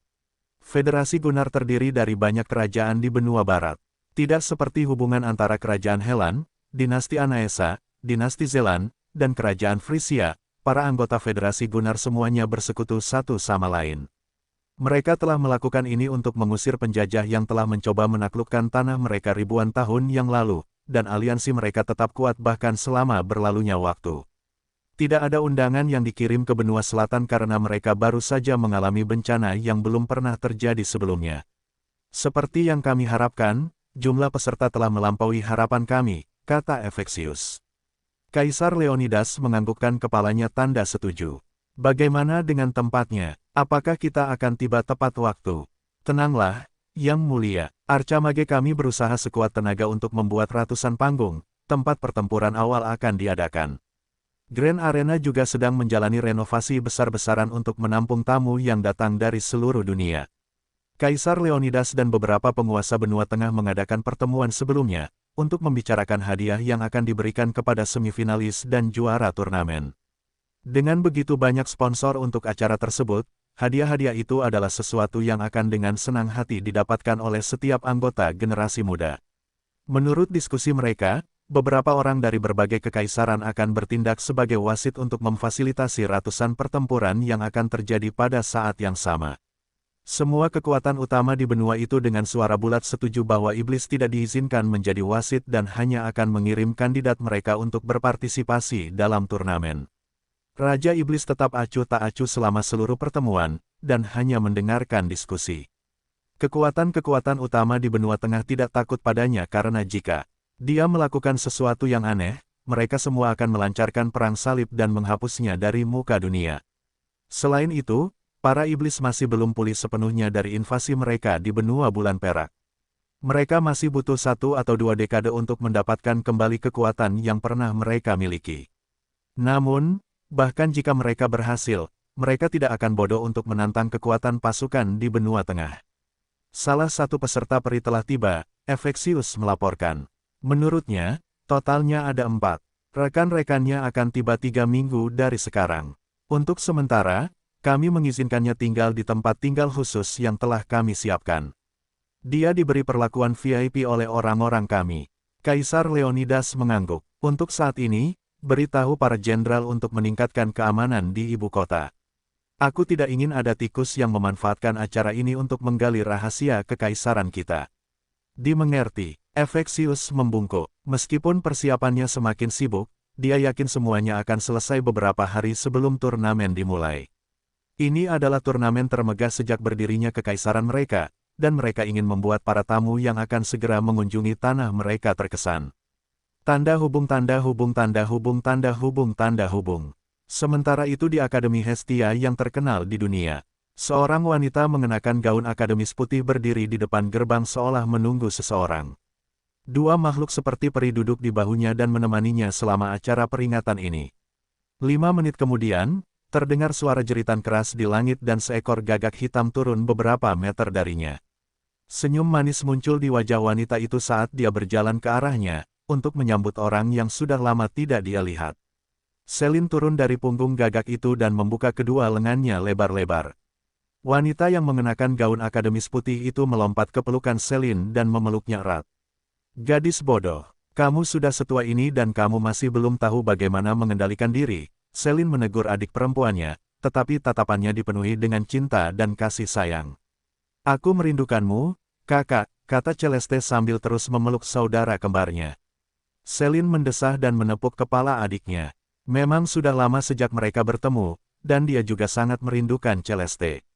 A: Federasi Gunnar terdiri dari banyak kerajaan di benua barat. Tidak seperti hubungan antara kerajaan Helan, dinasti Anaesa, dinasti Zelan, dan kerajaan Frisia, para anggota Federasi Gunnar semuanya bersekutu satu sama lain. Mereka telah melakukan ini untuk mengusir penjajah yang telah mencoba menaklukkan tanah mereka ribuan tahun yang lalu, dan aliansi mereka tetap kuat bahkan selama berlalunya waktu. Tidak ada undangan yang dikirim ke benua selatan karena mereka baru saja mengalami bencana yang belum pernah terjadi sebelumnya. Seperti yang kami harapkan, jumlah peserta telah melampaui harapan kami, kata Efeksius. Kaisar Leonidas menganggukkan kepalanya tanda setuju. Bagaimana dengan tempatnya? Apakah kita akan tiba tepat waktu? Tenanglah, Yang Mulia. Arcamage kami berusaha sekuat tenaga untuk membuat ratusan panggung, tempat pertempuran awal akan diadakan. Grand Arena juga sedang menjalani renovasi besar-besaran untuk menampung tamu yang datang dari seluruh dunia. Kaisar Leonidas dan beberapa penguasa benua tengah mengadakan pertemuan sebelumnya, untuk membicarakan hadiah yang akan diberikan kepada semifinalis dan juara turnamen. Dengan begitu banyak sponsor untuk acara tersebut, hadiah-hadiah itu adalah sesuatu yang akan dengan senang hati didapatkan oleh setiap anggota generasi muda. Menurut diskusi mereka, beberapa orang dari berbagai kekaisaran akan bertindak sebagai wasit untuk memfasilitasi ratusan pertempuran yang akan terjadi pada saat yang sama. Semua kekuatan utama di benua itu dengan suara bulat setuju bahwa iblis tidak diizinkan menjadi wasit dan hanya akan mengirim kandidat mereka untuk berpartisipasi dalam turnamen. Raja Iblis tetap acuh tak acuh selama seluruh pertemuan, dan hanya mendengarkan diskusi. Kekuatan-kekuatan utama di benua tengah tidak takut padanya karena jika dia melakukan sesuatu yang aneh, mereka semua akan melancarkan perang salib dan menghapusnya dari muka dunia. Selain itu, para iblis masih belum pulih sepenuhnya dari invasi mereka di benua bulan perak. Mereka masih butuh 1 atau 2 dekade untuk mendapatkan kembali kekuatan yang pernah mereka miliki. Namun, bahkan jika mereka berhasil, mereka tidak akan bodoh untuk menantang kekuatan pasukan di benua tengah. Salah satu peserta peri telah tiba, Efeksius melaporkan. Menurutnya, totalnya ada 4. Rekan-rekannya akan tiba 3 minggu dari sekarang. Untuk sementara, kami mengizinkannya tinggal di tempat tinggal khusus yang telah kami siapkan. Dia diberi perlakuan VIP oleh orang-orang kami. Kaisar Leonidas mengangguk. Untuk saat ini, beritahu para jenderal untuk meningkatkan keamanan di ibu kota. Aku tidak ingin ada tikus yang memanfaatkan acara ini untuk menggali rahasia kekaisaran kita. Dimengerti. Efeksius membungkuk. Meskipun persiapannya semakin sibuk, dia yakin semuanya akan selesai beberapa hari sebelum turnamen dimulai. Ini adalah turnamen termegah sejak berdirinya kekaisaran mereka, dan mereka ingin membuat para tamu yang akan segera mengunjungi tanah mereka terkesan. Tanda hubung tanda hubung tanda hubung tanda hubung tanda hubung. Sementara itu di Akademi Hestia yang terkenal di dunia, seorang wanita mengenakan gaun akademis putih berdiri di depan gerbang seolah menunggu seseorang. 2 makhluk seperti peri duduk di bahunya dan menemaninya selama acara peringatan ini. 5 menit kemudian, terdengar suara jeritan keras di langit dan seekor gagak hitam turun beberapa meter darinya. Senyum manis muncul di wajah wanita itu saat dia berjalan ke arahnya, untuk menyambut orang yang sudah lama tidak dia lihat. Selin turun dari punggung gagak itu dan membuka kedua lengannya lebar-lebar. Wanita yang mengenakan gaun akademis putih itu melompat ke pelukan Selin dan memeluknya erat. Gadis bodoh, kamu sudah setua ini dan kamu masih belum tahu bagaimana mengendalikan diri, Selin menegur adik perempuannya, tetapi tatapannya dipenuhi dengan cinta dan kasih sayang. Aku merindukanmu, kakak, kata Celeste sambil terus memeluk saudara kembarnya. Selin mendesah dan menepuk kepala adiknya. Memang sudah lama sejak mereka bertemu, dan dia juga sangat merindukan Celeste.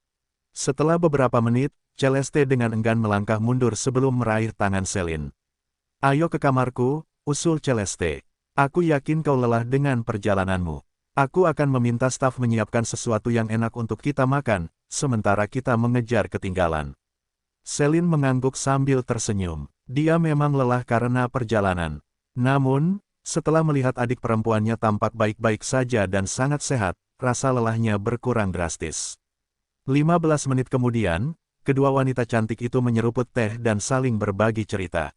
A: Setelah beberapa menit, Celeste dengan enggan melangkah mundur sebelum meraih tangan Selin. Ayo ke kamarku, usul Celeste. Aku yakin kau lelah dengan perjalananmu. Aku akan meminta staf menyiapkan sesuatu yang enak untuk kita makan, sementara kita mengejar ketinggalan. Selin mengangguk sambil tersenyum. Dia memang lelah karena perjalanan. Namun, setelah melihat adik perempuannya tampak baik-baik saja dan sangat sehat, rasa lelahnya berkurang drastis. 15 menit kemudian, kedua wanita cantik itu menyeruput teh dan saling berbagi cerita.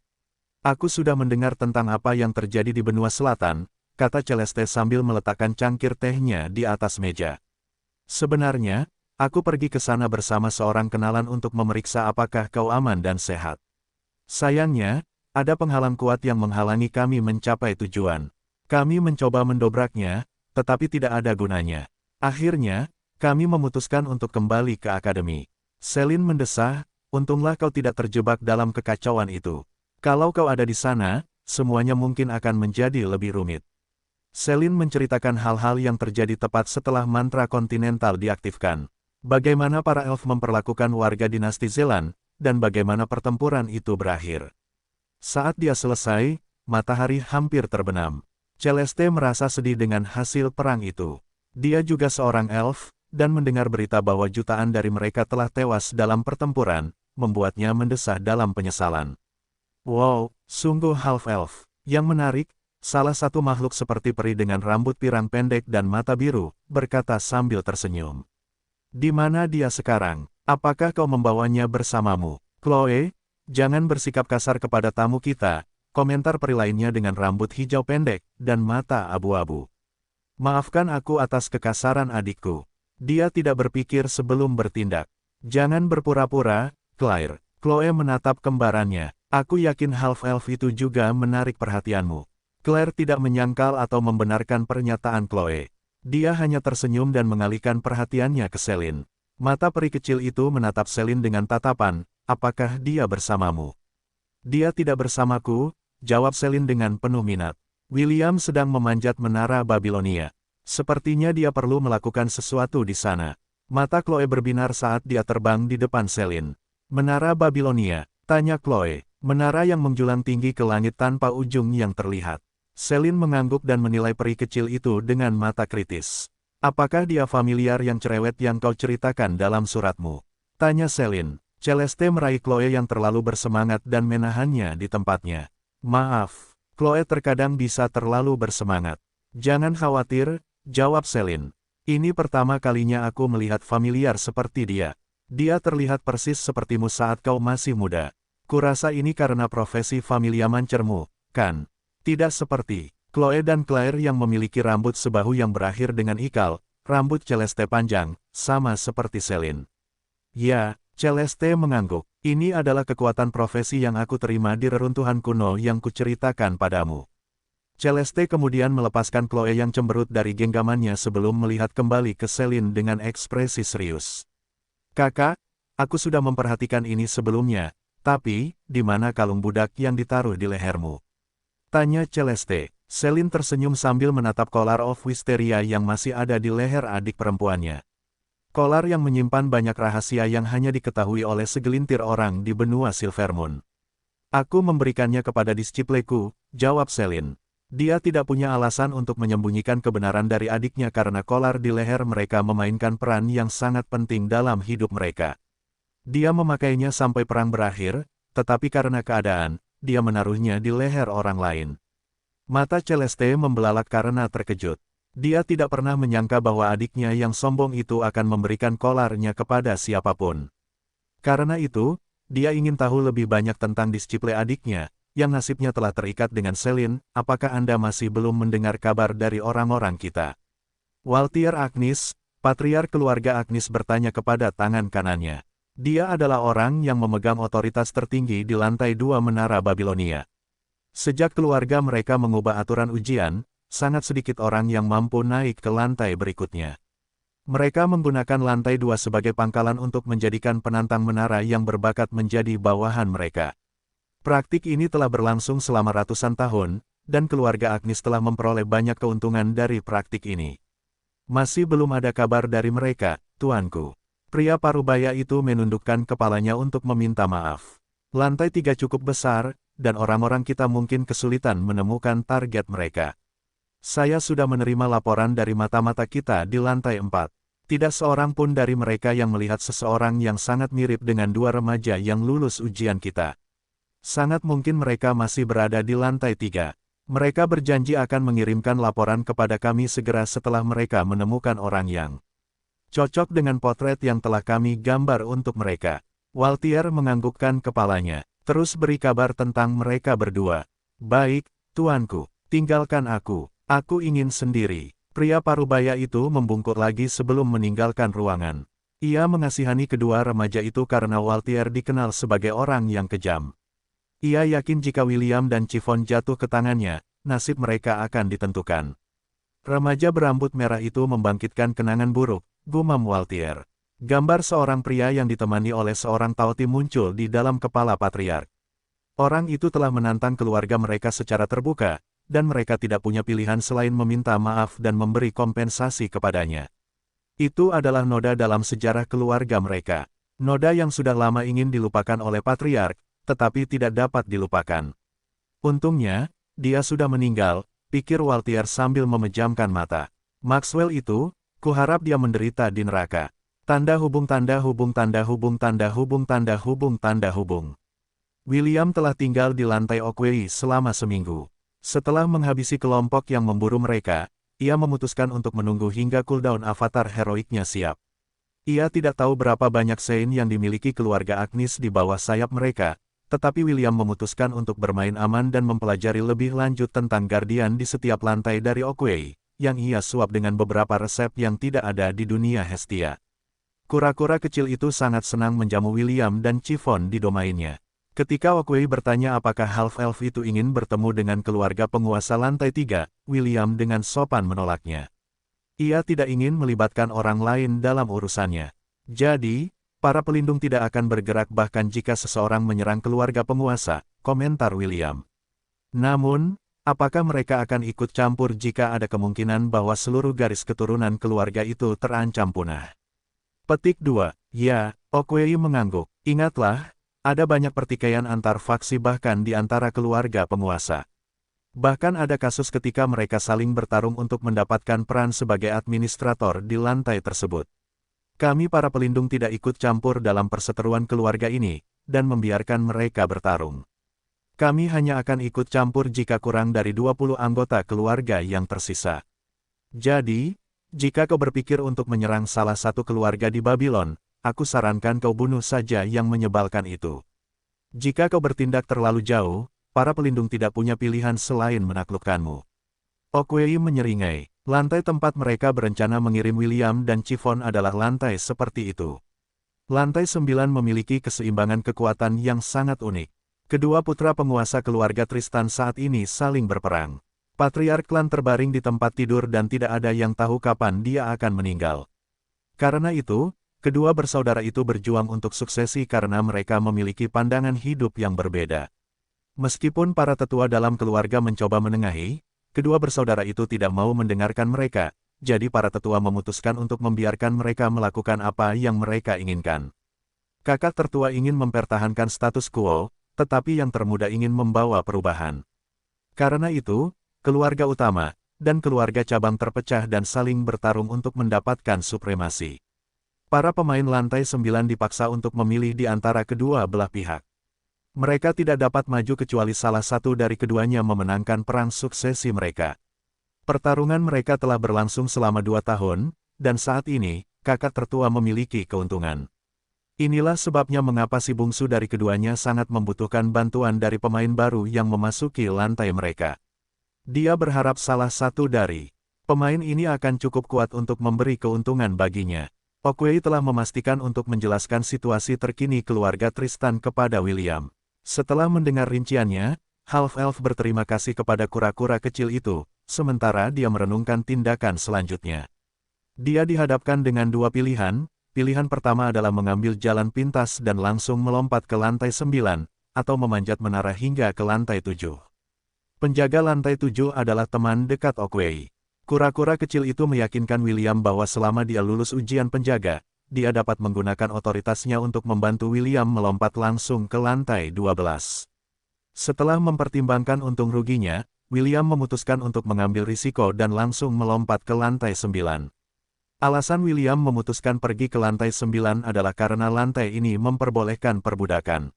A: Aku sudah mendengar tentang apa yang terjadi di benua selatan, kata Celeste sambil meletakkan cangkir tehnya di atas meja. Sebenarnya, aku pergi ke sana bersama seorang kenalan untuk memeriksa apakah kau aman dan sehat. Sayangnya, ada penghalang kuat yang menghalangi kami mencapai tujuan. Kami mencoba mendobraknya, tetapi tidak ada gunanya. Akhirnya, kami memutuskan untuk kembali ke akademi. Celine mendesah, untunglah kau tidak terjebak dalam kekacauan itu. Kalau kau ada di sana, semuanya mungkin akan menjadi lebih rumit. Celine menceritakan hal-hal yang terjadi tepat setelah mantra kontinental diaktifkan. Bagaimana para elf memperlakukan warga dinasti Zelan, dan bagaimana pertempuran itu berakhir. Saat dia selesai, matahari hampir terbenam. Celeste merasa sedih dengan hasil perang itu. Dia juga seorang elf, dan mendengar berita bahwa jutaan dari mereka telah tewas dalam pertempuran, membuatnya mendesah dalam penyesalan. Wow, sungguh half-elf. Yang menarik, salah satu makhluk seperti peri dengan rambut pirang pendek dan mata biru, berkata sambil tersenyum. Di mana dia sekarang? Apakah kau membawanya bersamamu? Chloe, jangan bersikap kasar kepada tamu kita, komentar peri lainnya dengan rambut hijau pendek dan mata abu-abu. Maafkan aku atas kekasaran adikku. Dia tidak berpikir sebelum bertindak. Jangan berpura-pura, Claire. Chloe menatap kembarannya. Aku yakin half-elf itu juga menarik perhatianmu. Claire tidak menyangkal atau membenarkan pernyataan Chloe. Dia hanya tersenyum dan mengalihkan perhatiannya ke Celine. Mata peri kecil itu menatap Celine dengan tatapan, apakah dia bersamamu? Dia tidak bersamaku, jawab Celine dengan penuh minat. William sedang memanjat menara Babilonia. Sepertinya dia perlu melakukan sesuatu di sana. Mata Chloe berbinar saat dia terbang di depan Celine. Menara Babilonia, tanya Chloe. Menara yang menjulang tinggi ke langit tanpa ujung yang terlihat. Celine mengangguk dan menilai peri kecil itu dengan mata kritis. Apakah dia familiar yang cerewet yang kau ceritakan dalam suratmu? Tanya Celine. Celeste meraih Chloe yang terlalu bersemangat dan menahannya di tempatnya. Maaf, Chloe terkadang bisa terlalu bersemangat. Jangan khawatir, jawab Celine. Ini pertama kalinya aku melihat familiar seperti dia. Dia terlihat persis sepertimu saat kau masih muda. Kurasa ini karena profesi familia mancermu, kan? Tidak seperti Chloe dan Claire yang memiliki rambut sebahu yang berakhir dengan ikal, rambut Celeste panjang, sama seperti Celine. Ya, Celeste mengangguk. Ini adalah kekuatan profesi yang aku terima di reruntuhan kuno yang kuceritakan padamu. Celeste kemudian melepaskan Chloe yang cemberut dari genggamannya sebelum melihat kembali ke Celine dengan ekspresi serius. Kakak, aku sudah memperhatikan ini sebelumnya, tapi, di mana kalung budak yang ditaruh di lehermu? Tanya Celeste. Celine tersenyum sambil menatap Collar of Wisteria yang masih ada di leher adik perempuannya. Kolar yang menyimpan banyak rahasia yang hanya diketahui oleh segelintir orang di benua Silvermoon. Aku memberikannya kepada discipleku, jawab Celine. Dia tidak punya alasan untuk menyembunyikan kebenaran dari adiknya karena kolar di leher mereka memainkan peran yang sangat penting dalam hidup mereka. Dia memakainya sampai perang berakhir, tetapi karena keadaan, dia menaruhnya di leher orang lain. Mata Celeste membelalak karena terkejut. Dia tidak pernah menyangka bahwa adiknya yang sombong itu akan memberikan kolarnya kepada siapapun. Karena itu, dia ingin tahu lebih banyak tentang disiple adiknya, yang nasibnya telah terikat dengan Celine. Apakah Anda masih belum mendengar kabar dari orang-orang kita? Waltier Agnes, patriark keluarga Agnes bertanya kepada tangan kanannya. Dia adalah orang yang memegang otoritas tertinggi di lantai 2 menara Babilonia. Sejak keluarga mereka mengubah aturan ujian, sangat sedikit orang yang mampu naik ke lantai berikutnya. Mereka menggunakan lantai 2 sebagai pangkalan untuk menjadikan penantang menara yang berbakat menjadi bawahan mereka. Praktik ini telah berlangsung selama ratusan tahun, dan keluarga Agnes telah memperoleh banyak keuntungan dari praktik ini. Masih belum ada kabar dari mereka, tuanku. Pria parubaya itu menundukkan kepalanya untuk meminta maaf. Lantai 3 cukup besar, dan orang-orang kita mungkin kesulitan menemukan target mereka. Saya sudah menerima laporan dari mata-mata kita di lantai 4. Tidak seorang pun dari mereka yang melihat seseorang yang sangat mirip dengan 2 remaja yang lulus ujian kita. Sangat mungkin mereka masih berada di lantai 3. Mereka berjanji akan mengirimkan laporan kepada kami segera setelah mereka menemukan orang yang cocok dengan potret yang telah kami gambar untuk mereka. Waltier menganggukkan kepalanya. Terus beri kabar tentang mereka berdua. Baik, tuanku, tinggalkan aku. Aku ingin sendiri. Pria parubaya itu membungkuk lagi sebelum meninggalkan ruangan. Ia mengasihani kedua remaja itu karena Waltier dikenal sebagai orang yang kejam. Ia yakin jika William dan Chiffon jatuh ke tangannya, nasib mereka akan ditentukan. Remaja berambut merah itu membangkitkan kenangan buruk, gumam Waltier. Gambar seorang pria yang ditemani oleh seorang Taoti muncul di dalam kepala Patriark. Orang itu telah menantang keluarga mereka secara terbuka, dan mereka tidak punya pilihan selain meminta maaf dan memberi kompensasi kepadanya. Itu adalah noda dalam sejarah keluarga mereka. Noda yang sudah lama ingin dilupakan oleh Patriark, tetapi tidak dapat dilupakan. Untungnya, dia sudah meninggal, pikir Waltier sambil memejamkan mata. Maxwell itu, kuharap dia menderita di neraka. Tanda hubung tanda hubung tanda hubung tanda hubung tanda hubung tanda hubung. William telah tinggal di lantai Oakway selama seminggu. Setelah menghabisi kelompok yang memburu mereka, ia memutuskan untuk menunggu hingga cooldown avatar heroiknya siap. Ia tidak tahu berapa banyak Saint yang dimiliki keluarga Agnes di bawah sayap mereka, tetapi William memutuskan untuk bermain aman dan mempelajari lebih lanjut tentang Guardian di setiap lantai dari Oakway, yang ia suap dengan beberapa resep yang tidak ada di dunia Hestia. Kura-kura kecil itu sangat senang menjamu William dan Chiffon di domainnya. Ketika Oakway bertanya apakah half-elf itu ingin bertemu dengan keluarga penguasa lantai 3, William dengan sopan menolaknya. Ia tidak ingin melibatkan orang lain dalam urusannya. Jadi, para pelindung tidak akan bergerak bahkan jika seseorang menyerang keluarga penguasa, komentar William. Namun, apakah mereka akan ikut campur jika ada kemungkinan bahwa seluruh garis keturunan keluarga itu terancam punah? Petik 2. Ya, Oakway mengangguk. Ingatlah, ada banyak pertikaian antar faksi bahkan di antara keluarga penguasa. Bahkan ada kasus ketika mereka saling bertarung untuk mendapatkan peran sebagai administrator di lantai tersebut. Kami para pelindung tidak ikut campur dalam perseteruan keluarga ini, dan membiarkan mereka bertarung. Kami hanya akan ikut campur jika kurang dari 20 anggota keluarga yang tersisa. Jadi, jika kau berpikir untuk menyerang salah satu keluarga di Babylon, aku sarankan kau bunuh saja yang menyebalkan itu. Jika kau bertindak terlalu jauh, para pelindung tidak punya pilihan selain menaklukkanmu. Oakway menyeringai. Lantai tempat mereka berencana mengirim William dan Chiffon adalah lantai seperti itu. Lantai 9 memiliki keseimbangan kekuatan yang sangat unik. Kedua putra penguasa keluarga Tristan saat ini saling berperang. Patriark klan terbaring di tempat tidur dan tidak ada yang tahu kapan dia akan meninggal. Karena itu, kedua bersaudara itu berjuang untuk suksesi karena mereka memiliki pandangan hidup yang berbeda. Meskipun para tetua dalam keluarga mencoba menengahi, kedua bersaudara itu tidak mau mendengarkan mereka, jadi para tetua memutuskan untuk membiarkan mereka melakukan apa yang mereka inginkan. Kakak tertua ingin mempertahankan status quo, tetapi yang termuda ingin membawa perubahan. Karena itu, keluarga utama dan keluarga cabang terpecah dan saling bertarung untuk mendapatkan supremasi. Para pemain lantai 9 dipaksa untuk memilih di antara kedua belah pihak. Mereka tidak dapat maju kecuali salah satu dari keduanya memenangkan perang suksesi mereka. Pertarungan mereka telah berlangsung selama 2 tahun, dan saat ini, kakak tertua memiliki keuntungan. Inilah sebabnya mengapa si bungsu dari keduanya sangat membutuhkan bantuan dari pemain baru yang memasuki lantai mereka. Dia berharap salah satu dari pemain ini akan cukup kuat untuk memberi keuntungan baginya. Oakway telah memastikan untuk menjelaskan situasi terkini keluarga Tristan kepada William. Setelah mendengar rinciannya, Half-Elf berterima kasih kepada kura-kura kecil itu, sementara dia merenungkan tindakan selanjutnya. Dia dihadapkan dengan dua pilihan. Pilihan pertama adalah mengambil jalan pintas dan langsung melompat ke lantai 9, atau memanjat menara hingga ke lantai 7. Penjaga lantai 7 adalah teman dekat Oakway. Kura-kura kecil itu meyakinkan William bahwa selama dia lulus ujian penjaga, dia dapat menggunakan otoritasnya untuk membantu William melompat langsung ke lantai 12. Setelah mempertimbangkan untung ruginya, William memutuskan untuk mengambil risiko dan langsung melompat ke lantai 9. Alasan William memutuskan pergi ke lantai 9 adalah karena lantai ini memperbolehkan perbudakan.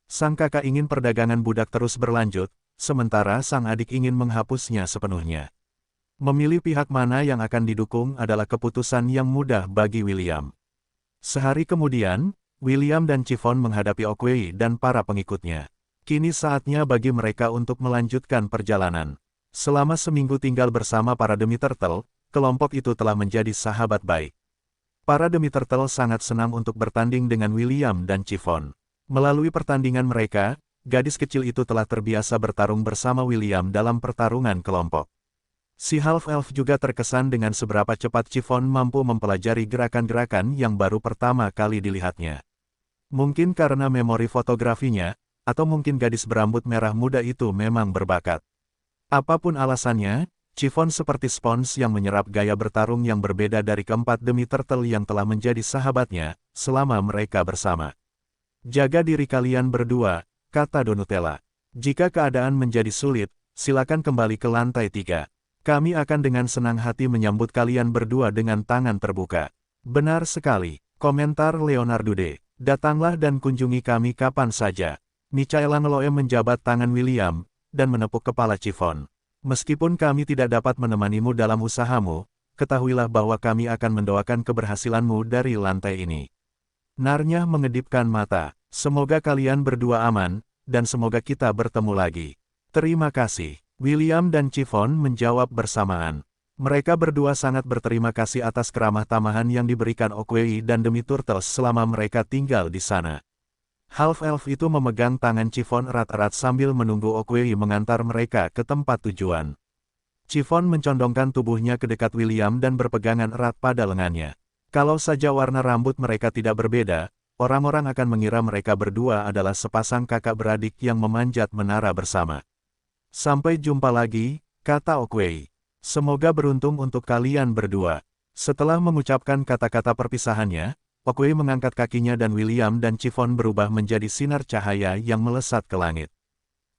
A: Sang kakak ingin perdagangan budak terus berlanjut, sementara sang adik ingin menghapusnya sepenuhnya. Memilih pihak mana yang akan didukung adalah keputusan yang mudah bagi William. Sehari kemudian, William dan Chiffon menghadapi Oakway dan para pengikutnya. Kini saatnya bagi mereka untuk melanjutkan perjalanan. Selama seminggu tinggal bersama para Demi Turtle, kelompok itu telah menjadi sahabat baik. Para Demi Turtle sangat senang untuk bertanding dengan William dan Chiffon. Melalui pertandingan mereka, gadis kecil itu telah terbiasa bertarung bersama William dalam pertarungan kelompok. Si half-elf juga terkesan dengan seberapa cepat Chiffon mampu mempelajari gerakan-gerakan yang baru pertama kali dilihatnya. Mungkin karena memori fotografinya, atau mungkin gadis berambut merah muda itu memang berbakat. Apapun alasannya, Chiffon seperti spons yang menyerap gaya bertarung yang berbeda dari keempat demi turtle yang telah menjadi sahabatnya, selama mereka bersama. Jaga diri kalian berdua, kata Donutella. Jika keadaan menjadi sulit, silakan kembali ke lantai 3. Kami akan dengan senang hati menyambut kalian berdua dengan tangan terbuka. Benar sekali, komentar Leonardo D. Datanglah dan kunjungi kami kapan saja. Michaela Nloe menjabat tangan William, dan menepuk kepala Chiffon. Meskipun kami tidak dapat menemanimu dalam usahamu, ketahuilah bahwa kami akan mendoakan keberhasilanmu dari lantai ini. Narnya mengedipkan mata. Semoga kalian berdua aman, dan semoga kita bertemu lagi. Terima kasih. William dan Chiffon menjawab bersamaan. Mereka berdua sangat berterima kasih atas keramah tamahan yang diberikan Oakwei dan Demi Turtles selama mereka tinggal di sana. Half-elf itu memegang tangan Chiffon erat-erat sambil menunggu Oakwei mengantar mereka ke tempat tujuan. Chiffon mencondongkan tubuhnya ke dekat William dan berpegangan erat pada lengannya. Kalau saja warna rambut mereka tidak berbeda, orang-orang akan mengira mereka berdua adalah sepasang kakak beradik yang memanjat menara bersama. Sampai jumpa lagi, kata Oakwei. Semoga beruntung untuk kalian berdua. Setelah mengucapkan kata-kata perpisahannya, Oakwei mengangkat kakinya dan William dan Chiffon berubah menjadi sinar cahaya yang melesat ke langit.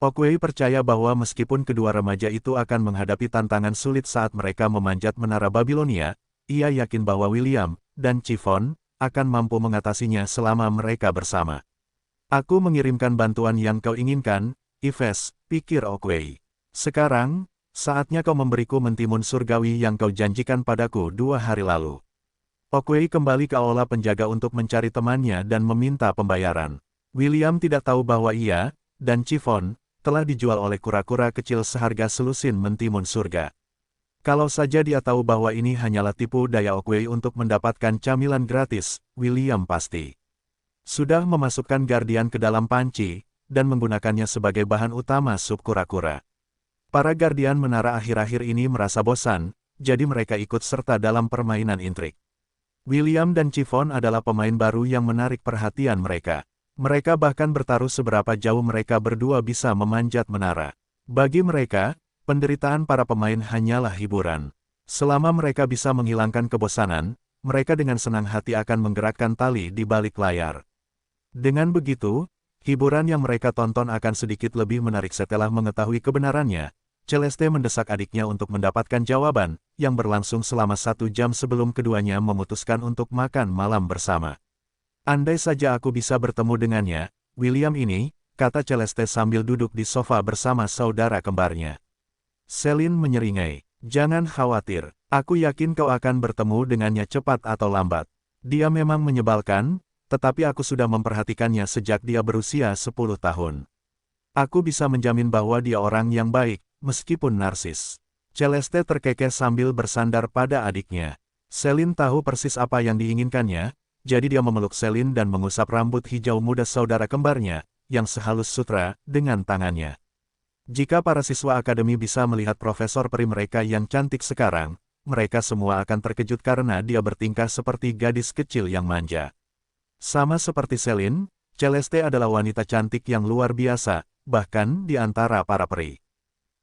A: Oakwei percaya bahwa meskipun kedua remaja itu akan menghadapi tantangan sulit saat mereka memanjat menara Babilonia, ia yakin bahwa William dan Chiffon akan mampu mengatasinya selama mereka bersama. Aku mengirimkan bantuan yang kau inginkan, Yves, pikir Oakwei. Sekarang, saatnya kau memberiku mentimun surgawi yang kau janjikan padaku 2 hari lalu. Oakwei kembali ke aula penjaga untuk mencari temannya dan meminta pembayaran. William tidak tahu bahwa ia, dan Chiffon, telah dijual oleh kura-kura kecil seharga selusin mentimun surga. Kalau saja dia tahu bahwa ini hanyalah tipu daya Oakwei untuk mendapatkan camilan gratis, William pasti sudah memasukkan Guardian ke dalam panci, dan menggunakannya sebagai bahan utama sup kura-kura. Para Guardian menara akhir-akhir ini merasa bosan, jadi mereka ikut serta dalam permainan intrik. William dan Chiffon adalah pemain baru yang menarik perhatian mereka. Mereka bahkan bertaruh seberapa jauh mereka berdua bisa memanjat menara. Bagi mereka, penderitaan para pemain hanyalah hiburan. Selama mereka bisa menghilangkan kebosanan, mereka dengan senang hati akan menggerakkan tali di balik layar. Dengan begitu, hiburan yang mereka tonton akan sedikit lebih menarik setelah mengetahui kebenarannya. Celeste mendesak adiknya untuk mendapatkan jawaban, yang berlangsung selama 1 jam sebelum keduanya memutuskan untuk makan malam bersama. Andai saja aku bisa bertemu dengannya, William ini, kata Celeste sambil duduk di sofa bersama saudara kembarnya. Celine menyeringai, jangan khawatir, aku yakin kau akan bertemu dengannya cepat atau lambat. Dia memang menyebalkan, tetapi aku sudah memperhatikannya sejak dia berusia 10 tahun. Aku bisa menjamin bahwa dia orang yang baik, meskipun narsis. Celeste terkekeh sambil bersandar pada adiknya. Celine tahu persis apa yang diinginkannya, jadi dia memeluk Celine dan mengusap rambut hijau muda saudara kembarnya, yang sehalus sutra, dengan tangannya. Jika para siswa akademi bisa melihat profesor peri mereka yang cantik sekarang, mereka semua akan terkejut karena dia bertingkah seperti gadis kecil yang manja. Sama seperti Celine, Celeste adalah wanita cantik yang luar biasa, bahkan di antara para peri.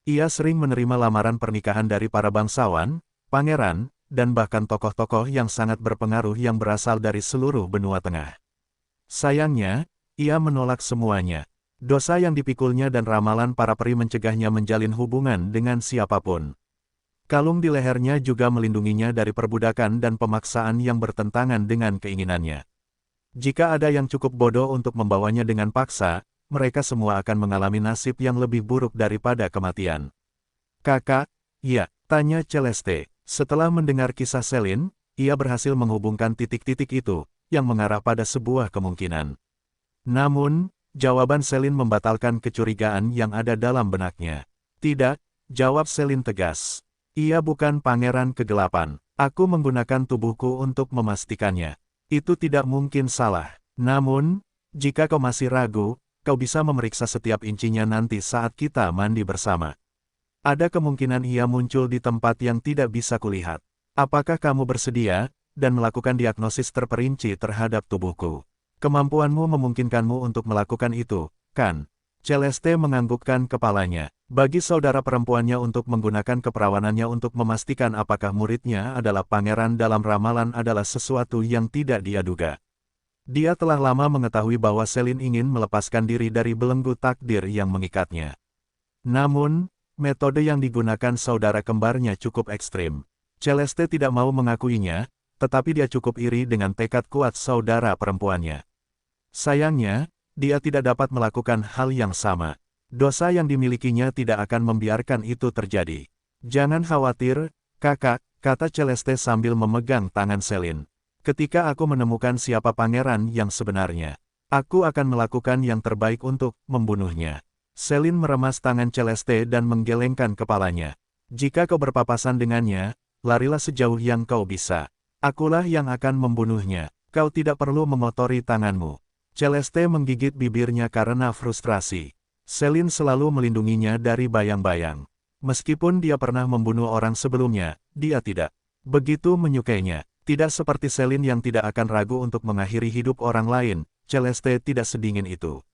A: Ia sering menerima lamaran pernikahan dari para bangsawan, pangeran, dan bahkan tokoh-tokoh yang sangat berpengaruh yang berasal dari seluruh benua tengah. Sayangnya, ia menolak semuanya. Dosa yang dipikulnya dan ramalan para peri mencegahnya menjalin hubungan dengan siapapun. Kalung di lehernya juga melindunginya dari perbudakan dan pemaksaan yang bertentangan dengan keinginannya. Jika ada yang cukup bodoh untuk membawanya dengan paksa, mereka semua akan mengalami nasib yang lebih buruk daripada kematian. Kakak, ya, tanya Celeste. Setelah mendengar kisah Celine, ia berhasil menghubungkan titik-titik itu, yang mengarah pada sebuah kemungkinan. Namun, jawaban Celine membatalkan kecurigaan yang ada dalam benaknya. Tidak, jawab Celine tegas. Ia bukan pangeran kegelapan. Aku menggunakan tubuhku untuk memastikannya. Itu tidak mungkin salah. Namun, jika kau masih ragu, kau bisa memeriksa setiap incinya nanti saat kita mandi bersama. Ada kemungkinan ia muncul di tempat yang tidak bisa kulihat. Apakah kamu bersedia, dan melakukan diagnosis terperinci terhadap tubuhku? Kemampuanmu memungkinkanmu untuk melakukan itu, kan? Celeste menganggukkan kepalanya. Bagi saudara perempuannya untuk menggunakan keperawanannya untuk memastikan apakah muridnya adalah pangeran dalam ramalan adalah sesuatu yang tidak dia duga. Dia telah lama mengetahui bahwa Celine ingin melepaskan diri dari belenggu takdir yang mengikatnya. Namun, metode yang digunakan saudara kembarnya cukup ekstrim. Celeste tidak mau mengakuinya, tetapi dia cukup iri dengan tekad kuat saudara perempuannya. Sayangnya, dia tidak dapat melakukan hal yang sama. Dosa yang dimilikinya tidak akan membiarkan itu terjadi. Jangan khawatir, kakak, kata Celeste sambil memegang tangan Celine. Ketika aku menemukan siapa pangeran yang sebenarnya, aku akan melakukan yang terbaik untuk membunuhnya. Celine meremas tangan Celeste dan menggelengkan kepalanya. Jika kau berpapasan dengannya, larilah sejauh yang kau bisa. Akulah yang akan membunuhnya. Kau tidak perlu mengotori tanganmu. Celeste menggigit bibirnya karena frustrasi. Celine selalu melindunginya dari bayang-bayang. Meskipun dia pernah membunuh orang sebelumnya, dia tidak begitu menyukainya. Tidak seperti Celine yang tidak akan ragu untuk mengakhiri hidup orang lain, Celeste tidak sedingin itu.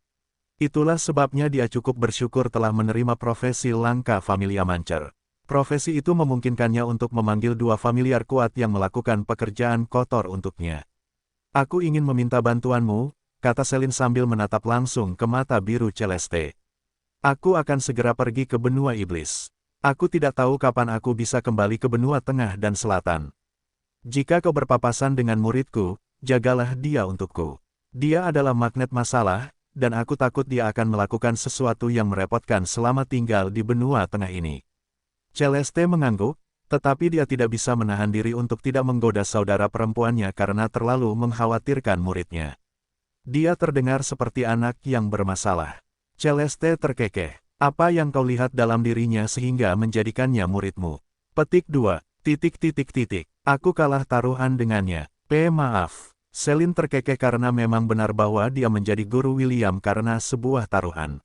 A: Itulah sebabnya dia cukup bersyukur telah menerima profesi langka Familia Mancer. Profesi itu memungkinkannya untuk memanggil dua familiar kuat yang melakukan pekerjaan kotor untuknya. Aku ingin meminta bantuanmu, kata Celine sambil menatap langsung ke mata biru Celeste. Aku akan segera pergi ke benua iblis. Aku tidak tahu kapan aku bisa kembali ke benua tengah dan selatan. Jika kau berpapasan dengan muridku, jagalah dia untukku. Dia adalah magnet masalah, dan aku takut dia akan melakukan sesuatu yang merepotkan selama tinggal di benua tengah ini. Celeste mengangguk, tetapi dia tidak bisa menahan diri untuk tidak menggoda saudara perempuannya karena terlalu mengkhawatirkan muridnya. Dia terdengar seperti anak yang bermasalah. Celeste terkekeh. Apa yang kau lihat dalam dirinya sehingga menjadikannya muridmu? Petik 2. Aku kalah taruhan dengannya. Maaf. Celine terkekeh karena memang benar bahwa dia menjadi guru William karena sebuah taruhan.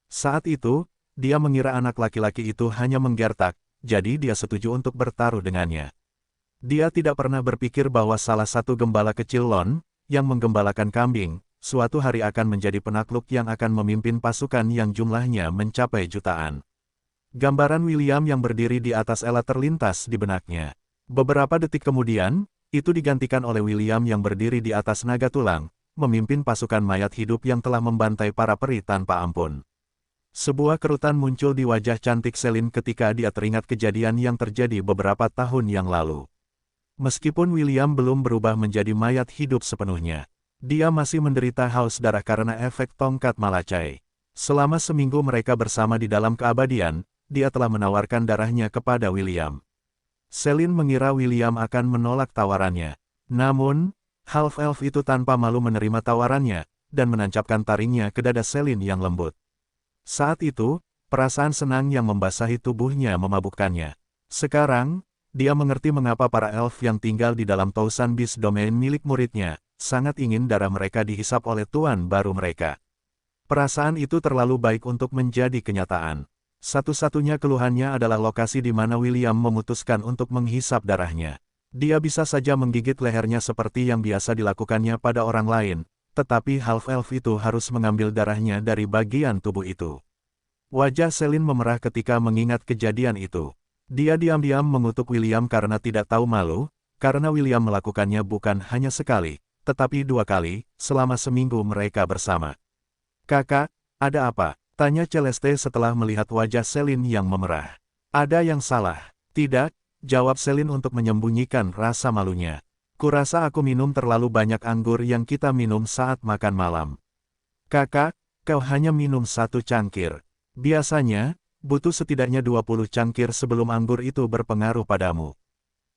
A: Saat itu, dia mengira anak laki-laki itu hanya menggertak, jadi dia setuju untuk bertaruh dengannya. Dia tidak pernah berpikir bahwa salah satu gembala kecil Lon, yang menggembalakan kambing, suatu hari akan menjadi penakluk yang akan memimpin pasukan yang jumlahnya mencapai jutaan. Gambaran William yang berdiri di atas Ella terlintas di benaknya. Beberapa detik kemudian, itu digantikan oleh William yang berdiri di atas naga tulang, memimpin pasukan mayat hidup yang telah membantai para peri tanpa ampun. Sebuah kerutan muncul di wajah cantik Celine ketika dia teringat kejadian yang terjadi beberapa tahun yang lalu. Meskipun William belum berubah menjadi mayat hidup sepenuhnya, dia masih menderita haus darah karena efek tongkat Malacai. Selama seminggu mereka bersama di dalam keabadian, dia telah menawarkan darahnya kepada William. Celine mengira William akan menolak tawarannya. Namun, half-elf itu tanpa malu menerima tawarannya, dan menancapkan taringnya ke dada Celine yang lembut. Saat itu, perasaan senang yang membasahi tubuhnya memabukkannya. Sekarang, dia mengerti mengapa para elf yang tinggal di dalam Thousand Beast Domain milik muridnya, sangat ingin darah mereka dihisap oleh tuan baru mereka. Perasaan itu terlalu baik untuk menjadi kenyataan. Satu-satunya keluhannya adalah lokasi di mana William memutuskan untuk menghisap darahnya. Dia bisa saja menggigit lehernya seperti yang biasa dilakukannya pada orang lain, tetapi half-elf itu harus mengambil darahnya dari bagian tubuh itu. Wajah Celine memerah ketika mengingat kejadian itu. Dia diam-diam mengutuk William karena tidak tahu malu, karena William melakukannya bukan hanya sekali, tetapi 2 kali, selama seminggu mereka bersama. Kakak, ada apa? Tanya Celeste setelah melihat wajah Celine yang memerah. Ada yang salah. Tidak, jawab Celine untuk menyembunyikan rasa malunya. Kurasa aku minum terlalu banyak anggur yang kita minum saat makan malam. Kakak, kau hanya minum 1 cangkir. Biasanya, butuh setidaknya 20 cangkir sebelum anggur itu berpengaruh padamu.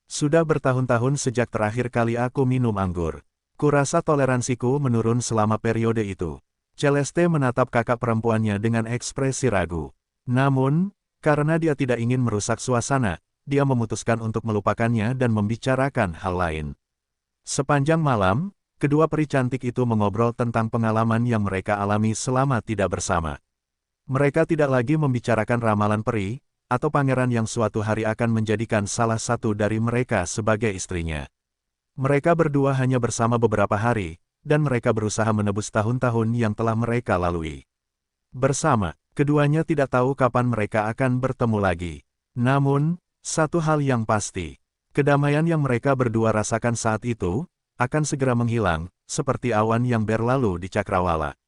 A: Sudah bertahun-tahun sejak terakhir kali aku minum anggur. Kurasa toleransiku menurun selama periode itu. Celeste menatap kakak perempuannya dengan ekspresi ragu. Namun, karena dia tidak ingin merusak suasana, dia memutuskan untuk melupakannya dan membicarakan hal lain. Sepanjang malam, kedua peri cantik itu mengobrol tentang pengalaman yang mereka alami selama tidak bersama. Mereka tidak lagi membicarakan ramalan peri, atau pangeran yang suatu hari akan menjadikan salah satu dari mereka sebagai istrinya. Mereka berdua hanya bersama beberapa hari, dan mereka berusaha menebus tahun-tahun yang telah mereka lalui. Bersama, keduanya tidak tahu kapan mereka akan bertemu lagi. Namun, satu hal yang pasti, kedamaian yang mereka berdua rasakan saat itu, akan segera menghilang, seperti awan yang berlalu di cakrawala.